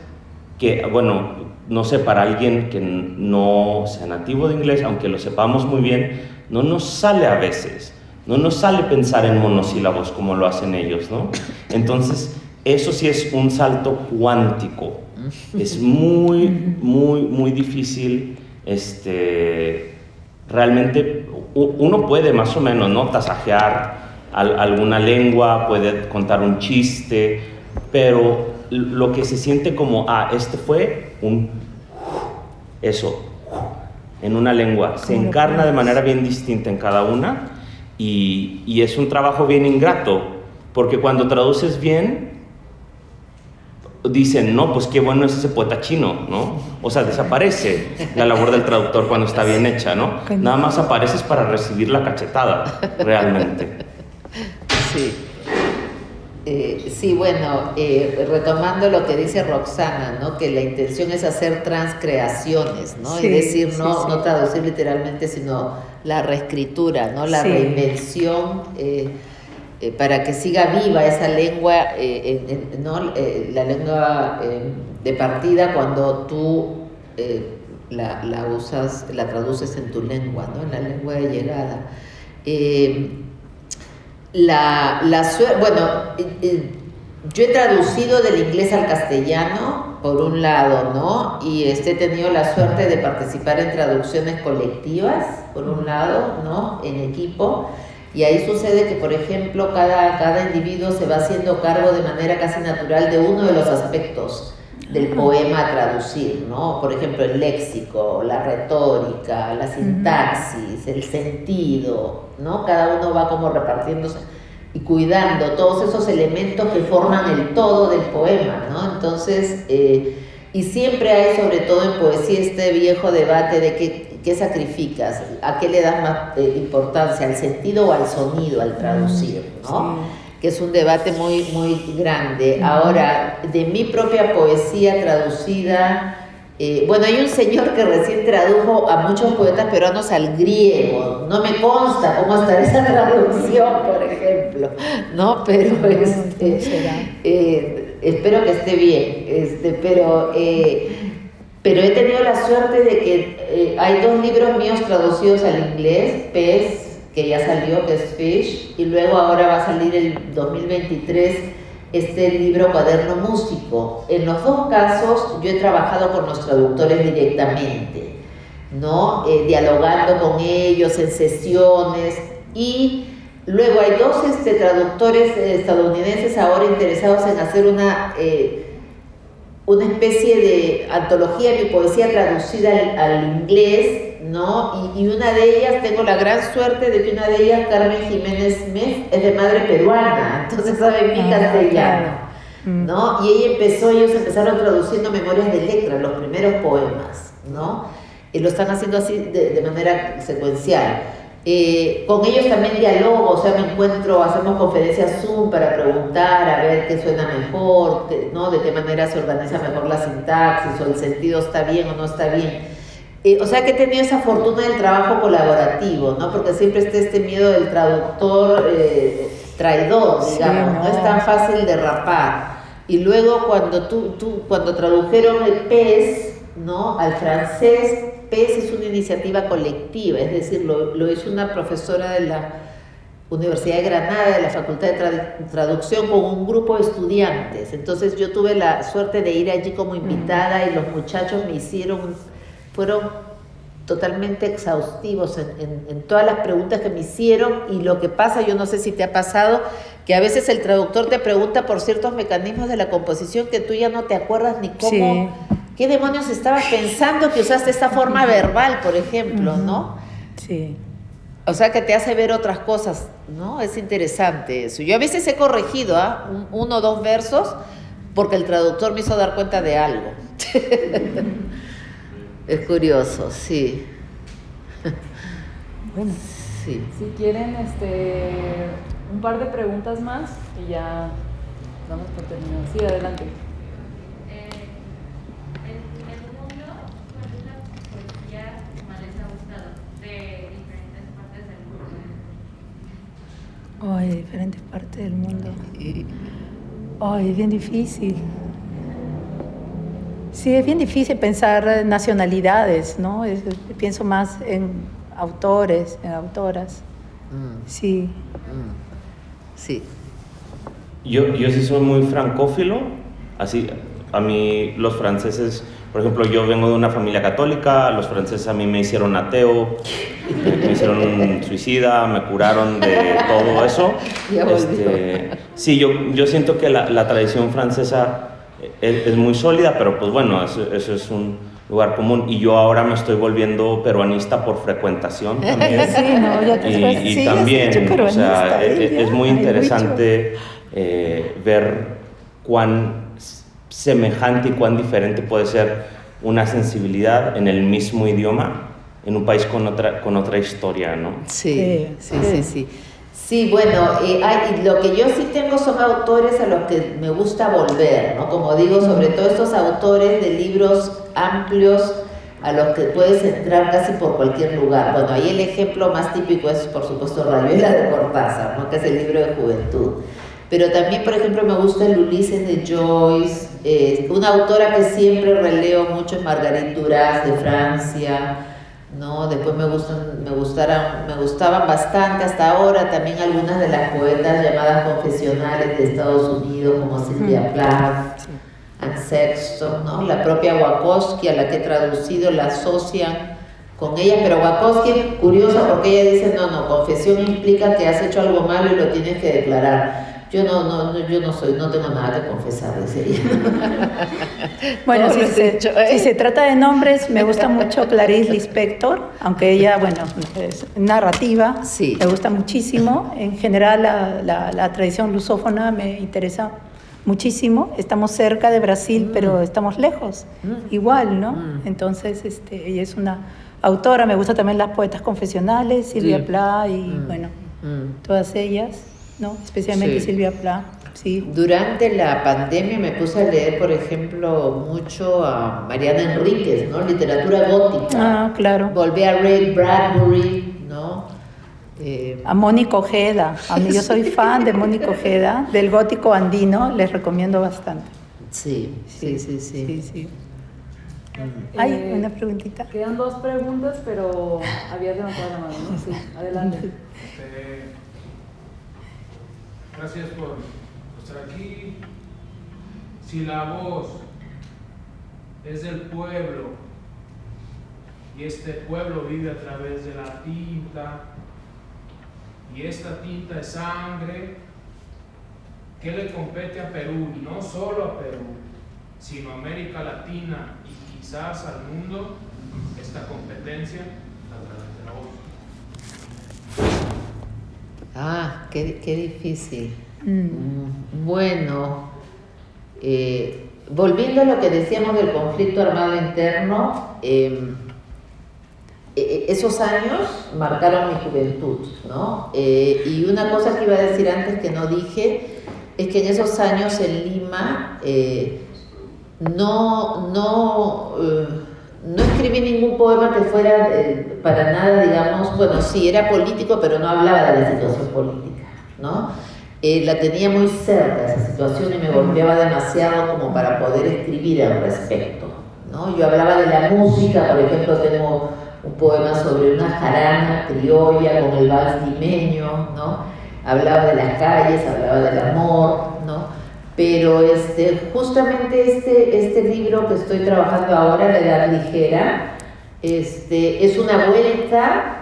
que, bueno, no sé, para alguien que no sea nativo de inglés, aunque lo sepamos muy bien, no nos sale a veces. No nos sale pensar en monosílabos como lo hacen ellos, ¿no? Entonces, eso sí es un salto cuántico. Es muy, muy, muy difícil. Realmente, uno puede más o menos, ¿no?, tasajear alguna lengua, puede contar un chiste, pero lo que se siente como, fue eso, en una lengua, se encarna de manera bien distinta en cada una. Y es un trabajo bien ingrato, porque cuando traduces bien, dicen, no, pues qué bueno es ese poeta chino, ¿no? O sea, desaparece la labor del traductor cuando está bien hecha, ¿no? Nada más apareces para recibir la cachetada, realmente. Sí. Sí, bueno, retomando lo que dice Roxana, ¿no?, que la intención es hacer transcreaciones, ¿no? Sí, es decir, no traducir literalmente, sino la reescritura, ¿no?, la reinvención, para que siga viva esa lengua, la lengua de partida cuando tú la usas, la traduces en tu lengua, ¿no?, en la lengua de llegada. Yo he traducido del inglés al castellano, por un lado, ¿no? Y he tenido la suerte de participar en traducciones colectivas, por un lado, ¿no?, en equipo. Y ahí sucede que, por ejemplo, cada individuo se va haciendo cargo de manera casi natural de uno de los aspectos del poema a traducir, ¿no? Por ejemplo, el léxico, la retórica, la sintaxis, el sentido, ¿no? Cada uno va como repartiéndose y cuidando todos esos elementos que forman el todo del poema, ¿no? Entonces, y siempre hay, sobre todo en poesía, este viejo debate de qué sacrificas, a qué le das más importancia, al sentido o al sonido al traducir, ¿no? Sí. Que es un debate muy, muy grande. Ahora, de mi propia poesía traducida, hay un señor que recién tradujo a muchos poetas peruanos al griego. No me consta cómo está esa traducción, por ejemplo, ¿no? Pero espero que esté bien. Pero he tenido la suerte de que hay 2 libros míos traducidos al inglés, Pez, que ya salió, que es Fish, y luego ahora va a salir el 2023 este libro Cuaderno Músico. En los 2 casos yo he trabajado con los traductores directamente, ¿no? Dialogando con ellos en sesiones, y luego hay 2 traductores estadounidenses ahora interesados en hacer una especie de antología de mi poesía traducida al inglés, ¿no? Y una de ellas, tengo la gran suerte de que una de ellas, Carmen Jiménez Smith, es de madre peruana, entonces sabe mi castellano. ¿no? Y ellos empezaron traduciendo Memorias de Electra, los primeros poemas, ¿no? Y lo están haciendo así de manera secuencial. Con ellos también dialogo, o sea, me encuentro, hacemos conferencias Zoom para preguntar, a ver qué suena mejor, ¿no? De qué manera se organiza mejor la sintaxis, o el sentido está bien o no está bien. O sea que he tenido esa fortuna del trabajo colaborativo, ¿no? Porque siempre está este miedo del traductor traidor, digamos, no es tan fácil derrapar. Y luego cuando tradujeron el PES, ¿no? Al francés, PES es una iniciativa colectiva, es decir, lo hizo una profesora de la Universidad de Granada, de la Facultad de Traducción, con un grupo de estudiantes. Entonces yo tuve la suerte de ir allí como invitada y los muchachos fueron totalmente exhaustivos en todas las preguntas que me hicieron. Y lo que pasa, yo no sé si te ha pasado, que a veces el traductor te pregunta por ciertos mecanismos de la composición que tú ya no te acuerdas ni cómo... Sí. ¿Qué demonios estabas pensando que usaste esta forma verbal, por ejemplo, ¿no? Sí. O sea, que te hace ver otras cosas, ¿no? Es interesante eso. Yo a veces he corregido, uno o dos versos porque el traductor me hizo dar cuenta de algo. Es curioso, sí. Bueno, sí. Si quieren un par de preguntas más y ya damos por terminado. Sí, adelante. Ay, de diferentes partes del mundo. Ay, es bien difícil. Sí, es bien difícil pensar nacionalidades, ¿no? Pienso más en autores, en autoras. Sí. Sí. Yo sí soy muy francófilo, así, a mí los franceses, por ejemplo, yo vengo de una familia católica, los franceses a mí me hicieron ateo, me hicieron suicida, me curaron de todo eso. Sí, yo siento que la tradición francesa es muy sólida, pero pues bueno, eso es un lugar común. Y yo ahora me estoy volviendo peruanista por frecuentación también. Sí, no, ya te y también, o sea, es muy interesante ver cuán semejante y cuán diferente puede ser una sensibilidad en el mismo idioma en un país con otra historia, ¿no? Sí. Sí, bueno, lo que yo sí tengo son autores a los que me gusta volver, ¿no? Como digo, sobre todo estos autores de libros amplios a los que puedes entrar casi por cualquier lugar. Bueno, ahí el ejemplo más típico es, por supuesto, Rayuela de Cortázar, ¿no? Que es el libro de juventud. Pero también, por ejemplo, me gusta el Ulises de Joyce. Una autora que siempre releo mucho es Marguerite Duras de Francia, ¿no? Después me gustaban bastante hasta ahora también algunas de las poetas llamadas confesionales de Estados Unidos, como Sylvia Plath, Anne Sexton, ¿no? La propia Wachowski, a la que he traducido, la asocian con ella, pero Wachowski es curiosa porque ella dice, no, confesión implica que has hecho algo malo y lo tienes que declarar. Yo no tengo nada que confesar, dice ella. Bueno, si se trata de nombres, me gusta mucho Clarice Lispector, aunque ella, bueno, es narrativa, sí. Me gusta muchísimo. En general, la tradición lusófona me interesa muchísimo. Estamos cerca de Brasil, pero estamos lejos, igual, ¿no? Entonces, ella es una autora. Me gustan también las poetas confesionales, Sylvia Plath y, bueno, todas ellas, ¿no? Especialmente Sylvia Plath, sí. Durante la pandemia me puse a leer, por ejemplo, mucho a Mariana Enríquez, ¿no? Literatura gótica. Ah, claro. Volví a Ray Bradbury, ¿no? A Mónica Ojeda. Yo Soy fan de Mónica Ojeda, del gótico andino, les recomiendo bastante. Sí. Hay una preguntita. Quedan dos preguntas, pero habías levantado la mano, ¿no? Sí, adelante. Gracias por estar aquí. Si la voz es del pueblo y este pueblo vive a través de la tinta y esta tinta es sangre, ¿qué le compete a Perú? No solo a Perú, sino a América Latina y quizás al mundo, esta competencia a través de la voz. Qué difícil. Bueno, Volviendo a lo que decíamos del conflicto armado interno, esos años marcaron mi juventud, ¿no? Y una cosa que iba a decir antes que no dije es que en esos años en Lima no escribí ningún poema que fuera para nada, digamos, bueno, sí, era político, pero no hablaba de la situación política, ¿no? La tenía muy cerca esa situación y me golpeaba demasiado como para poder escribir al respecto, ¿no? Yo hablaba de la música, por ejemplo, tengo un poema sobre una jarana criolla con el vals limeño, ¿no? Hablaba de las calles, hablaba del amor, ¿no? Pero justamente este libro que estoy trabajando ahora, La Edad Ligera, es una vuelta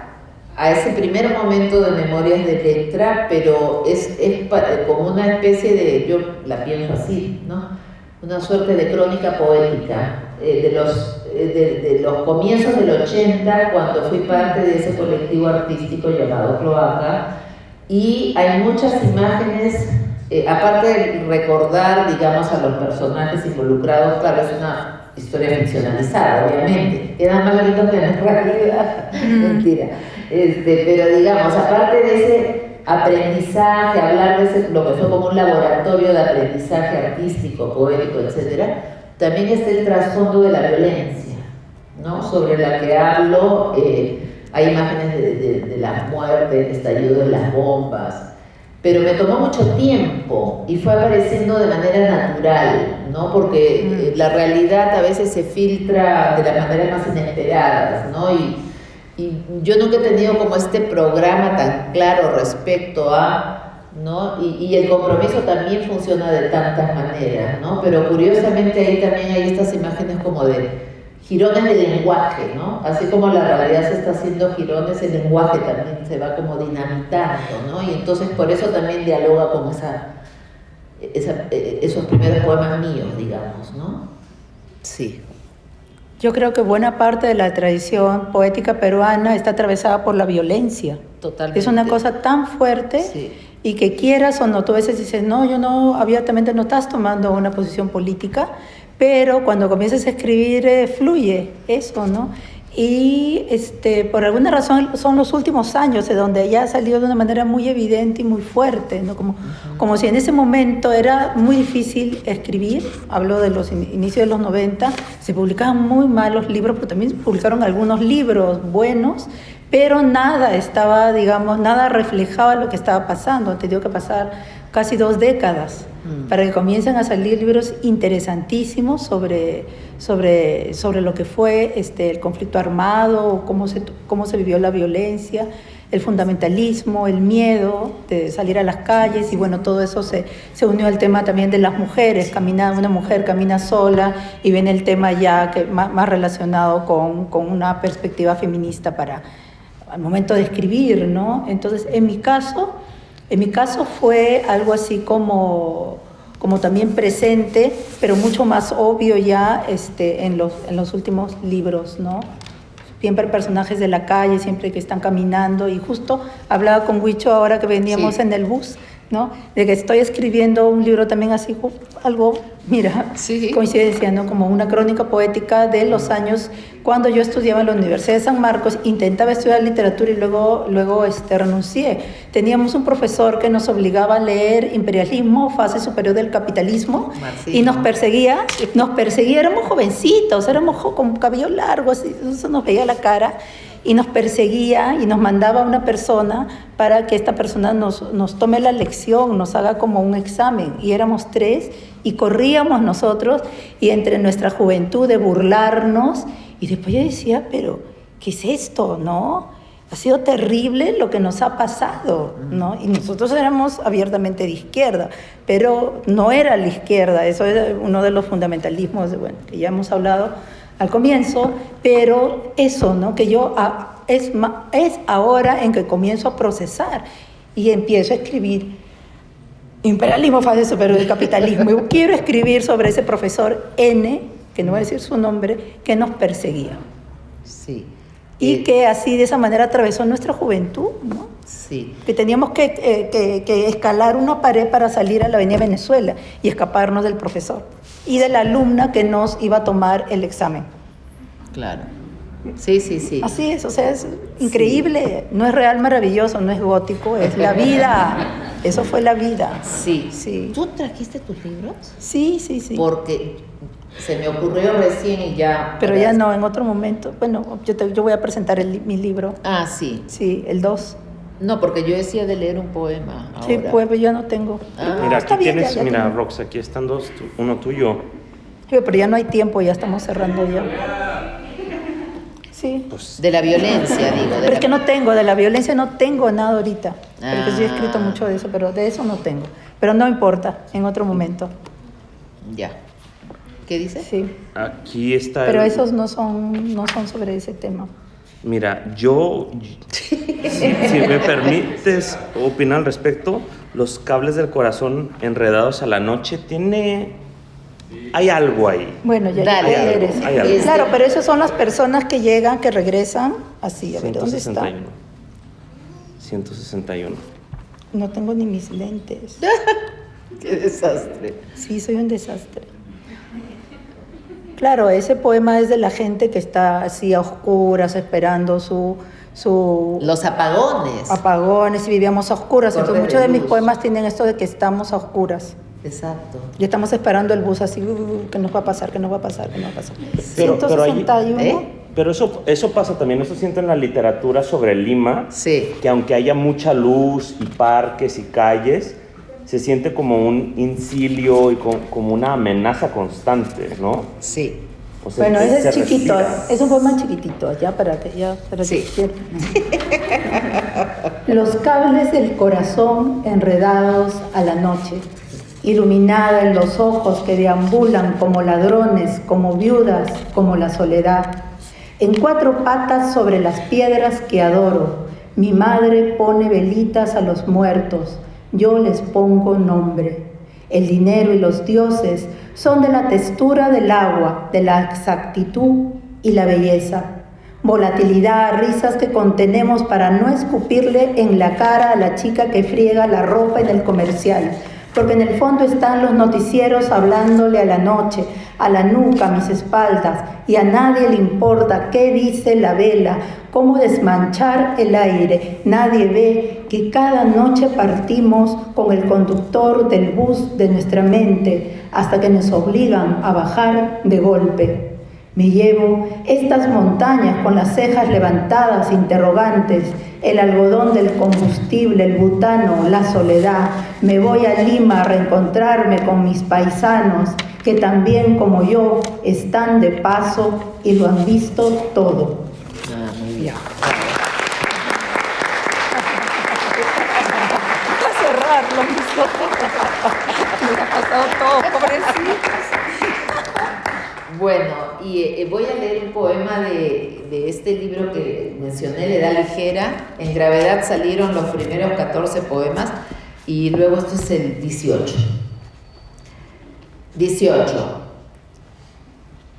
a ese primer momento de Memorias de Letra, pero es como una especie de, yo la pienso así, ¿no? Una suerte de crónica poética de los comienzos del 80, cuando fui parte de ese colectivo artístico llamado Cloaca, y hay muchas imágenes, aparte de recordar, digamos, a los personajes involucrados, claro, es una historia ficcionalizada, obviamente, queda más lindo que en realidad, mentira, pero digamos, aparte de ese aprendizaje, hablar de lo que fue como un laboratorio de aprendizaje artístico, poético, etc., también está el trasfondo de la violencia, ¿no? Sobre la que hablo. Hay imágenes de las muertes, el estallido de las bombas, pero me tomó mucho tiempo y fue apareciendo de manera natural, ¿no? Porque la realidad a veces se filtra de las maneras más inesperadas, ¿no? Y yo nunca he tenido como este programa tan claro respecto a, ¿no? Y el compromiso también funciona de tantas maneras, ¿no? Pero curiosamente ahí también hay estas imágenes como de girones de lenguaje, ¿no? Así como la realidad se está haciendo girones, el lenguaje también se va como dinamitando, ¿no? Y entonces por eso también dialoga con esos primeros poemas míos, digamos, ¿no? Sí. Yo creo que buena parte de la tradición poética peruana está atravesada por la violencia. Totalmente. Es una cosa tan fuerte, sí. Y que quieras o no, tú a veces dices, no, yo no, abiertamente no estás tomando una posición política, pero cuando comienzas a escribir fluye eso, ¿no? Y por alguna razón son los últimos años de donde ya ha salido de una manera muy evidente y muy fuerte, ¿no? Como si en ese momento era muy difícil escribir. Hablo de los inicios de los 90, se publicaban muy malos libros, pero también se publicaron algunos libros buenos, pero nada estaba, digamos, nada reflejaba lo que estaba pasando. Han tenido que pasar casi 2 décadas para que comiencen a salir libros interesantísimos sobre lo que fue el conflicto armado, cómo se vivió la violencia, el fundamentalismo, el miedo de salir a las calles, y bueno, todo eso se unió al tema también de las mujeres. Una mujer camina sola, y viene el tema ya que más relacionado con una perspectiva feminista al momento de escribir, ¿no? Entonces, en mi caso fue algo así como también presente, pero mucho más obvio ya en los últimos libros, ¿no? Siempre personajes de la calle, siempre que están caminando, y justo hablaba con Huicho ahora que veníamos sí. en el bus, ¿no? De que estoy escribiendo un libro también así, algo, mira, sí. Coincidencia, ¿no? Como una crónica poética de los años cuando yo estudiaba en la Universidad de San Marcos, intentaba estudiar literatura y luego renuncié. Teníamos un profesor que nos obligaba a leer Imperialismo, fase superior del capitalismo, marxismo. Y nos perseguía, éramos jovencitos, éramos con cabello largo, así, eso nos veía la cara, y nos perseguía y nos mandaba a una persona para que esta persona nos tome la lección, nos haga como un examen, y éramos 3 y corríamos nosotros, y entre nuestra juventud de burlarnos, y después yo decía, pero ¿qué es esto, no? Ha sido terrible lo que nos ha pasado, ¿no? Y nosotros éramos abiertamente de izquierda, pero no era la izquierda, eso es uno de los fundamentalismos, que ya hemos hablado al comienzo, pero eso, ¿no? Que yo es ahora en que comienzo a procesar y empiezo a escribir Imperialismo, fase superior del capitalismo. Y quiero escribir sobre ese profesor N, que no voy a decir su nombre, que nos perseguía. Sí. Y que así, de esa manera, atravesó nuestra juventud, ¿no? Sí. Que teníamos que escalar una pared para salir a la Avenida Venezuela y escaparnos del profesor y de la alumna que nos iba a tomar el examen. Claro. Sí, sí, sí. Así es, o sea, es increíble. No es real maravilloso, no es gótico, es la vida. Eso fue la vida. Sí. Sí. ¿Tú trajiste tus libros? Sí, sí, sí. Porque se me ocurrió recién y ya... Pero ya no, en otro momento. Bueno, yo voy a presentar mi libro. Ah, sí. Sí, el 2. No, porque yo decía de leer un poema ahora. Sí, pues yo no tengo. Ah, Mira, está aquí bien, tienes, ya mira, tengo. Rox, aquí están dos, uno tuyo. Sí, pero ya no hay tiempo, ya estamos cerrando ya. Sí. Pues, De la violencia, digo. Pero es que no tengo, de la violencia no tengo nada ahorita. Porque sí he Ah. escrito mucho de eso, pero de eso no tengo. Pero no importa, en otro momento. Ya. ¿Qué dices? Sí. aquí está. Pero esos no son sobre ese tema. Mira, yo, si me permites opinar al respecto, Los cables del corazón enredados a la noche hay algo ahí. Bueno, ya Dale. eres. Hay algo. Claro, pero esas son las personas que llegan, que regresan así. A ver, ¿dónde está? 161. No tengo ni mis lentes. Qué desastre. Sí, soy un desastre. Claro, ese poema es de la gente que está así a oscuras, esperando su Los apagones. apagones y vivíamos a oscuras. Corte Entonces, de muchos de mis luz. poemas tienen esto de que estamos a oscuras. Exacto. Y estamos esperando el bus así, que nos va a pasar, que nos va a pasar, que nos va a pasar. Pero allí- 161. Pero eso pasa también, eso siento en la literatura sobre Lima, Sí. que aunque haya mucha luz y parques y calles, se siente como un incilio y como una amenaza constante, ¿no? Sí. O sea, Bueno, ese se es chiquito, respira. es un poema chiquitito, ya para que Sí. Los cables del corazón enredados a la noche, iluminada en los ojos que deambulan como ladrones, como viudas, como la soledad. En 4 patas sobre las piedras que adoro, mi madre pone velitas a los muertos, yo les pongo nombre. El dinero y los dioses son de la textura del agua, de la exactitud y la belleza. Volatilidad, risas que contenemos para no escupirle en la cara a la chica que friega la ropa en el comercial. Porque en el fondo están los noticieros hablándole a la noche, a la nuca, a mis espaldas, y a nadie le importa qué dice la vela, cómo desmanchar el aire. Nadie ve que cada noche partimos con el conductor del bus de nuestra mente hasta que nos obligan a bajar de golpe. Me llevo estas montañas con las cejas levantadas, interrogantes, el algodón del combustible, el butano, la soledad. Me voy a Lima a reencontrarme con mis paisanos, que también como yo están de paso y lo han visto todo. Ah, muy bien. A cerrar, lo han visto todo. Les ha pasado todo, pobrecitos. Bueno, y voy a leer un poema de este libro que mencioné, La Edad Ligera. En Gravedad salieron los primeros 14 poemas y luego este es el 18. 18.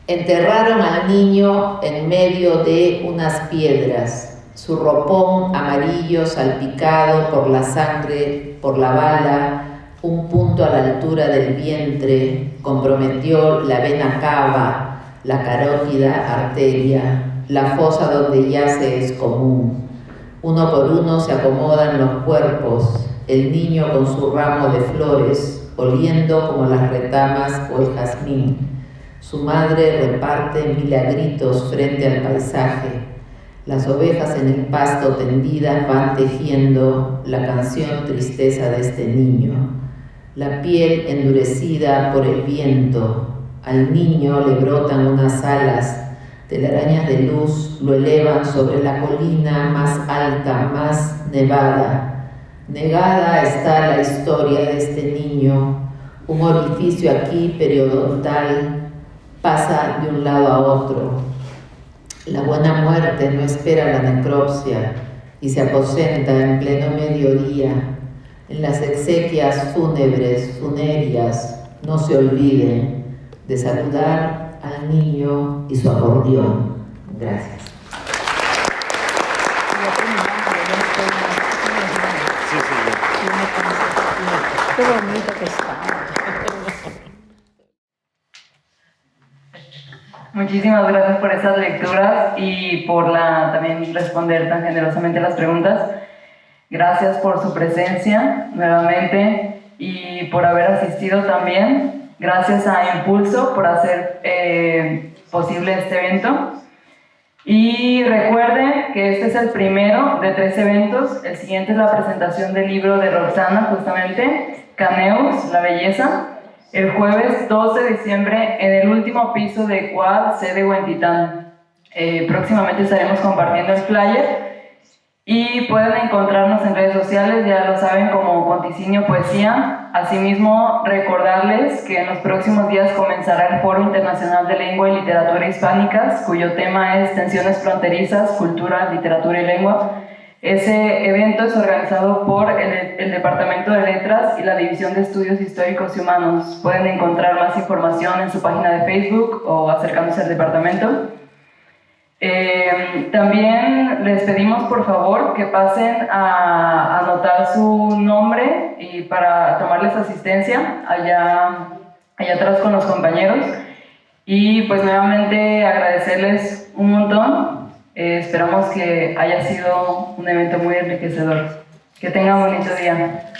Enterraron al niño en medio de unas piedras, su ropón amarillo salpicado por la sangre, por la bala, un punto a la altura del vientre comprometió la vena cava, la carótida arteria, la fosa donde yace es común. Uno por uno se acomodan los cuerpos, el niño con su ramo de flores, oliendo como las retamas o el jazmín. Su madre reparte milagritos frente al paisaje. Las ovejas en el pasto tendidas van tejiendo la canción tristeza de este niño. La piel endurecida por el viento, al niño le brotan unas alas, telarañas de luz lo elevan sobre la colina más alta, más nevada. Negada está la historia de este niño, un orificio aquí periodontal pasa de un lado a otro. La buena muerte no espera la necropsia y se aposenta en pleno mediodía. En las exequias fúnebres, funerarias, no se olviden de saludar al niño y su acordeón. Gracias. Qué bonito que está. Muchísimas gracias por esas lecturas y por también responder tan generosamente las preguntas. Gracias por su presencia nuevamente y por haber asistido también. Gracias a Impulso por hacer posible este evento. Y recuerden que este es el primero de 3 eventos. El siguiente es la presentación del libro de Roxana, justamente, Caneus, la belleza, el jueves 2 de diciembre en el último piso de Quad, sede Huentitán. Próximamente estaremos compartiendo el flyer y pueden encontrarnos en redes sociales, ya lo saben, como Conticinio Poesía. Asimismo, recordarles que en los próximos días comenzará el Foro Internacional de Lengua y Literatura Hispánicas, cuyo tema es Tensiones Fronterizas, Cultura, Literatura y Lengua. Ese evento es organizado por el Departamento de Letras y la División de Estudios Históricos y Humanos. Pueden encontrar más información en su página de Facebook o acercándose al departamento. También les pedimos por favor que pasen a anotar su nombre y para tomarles asistencia allá atrás con los compañeros. Y pues nuevamente agradecerles un montón. Esperamos que haya sido un evento muy enriquecedor. Que tengan un bonito día.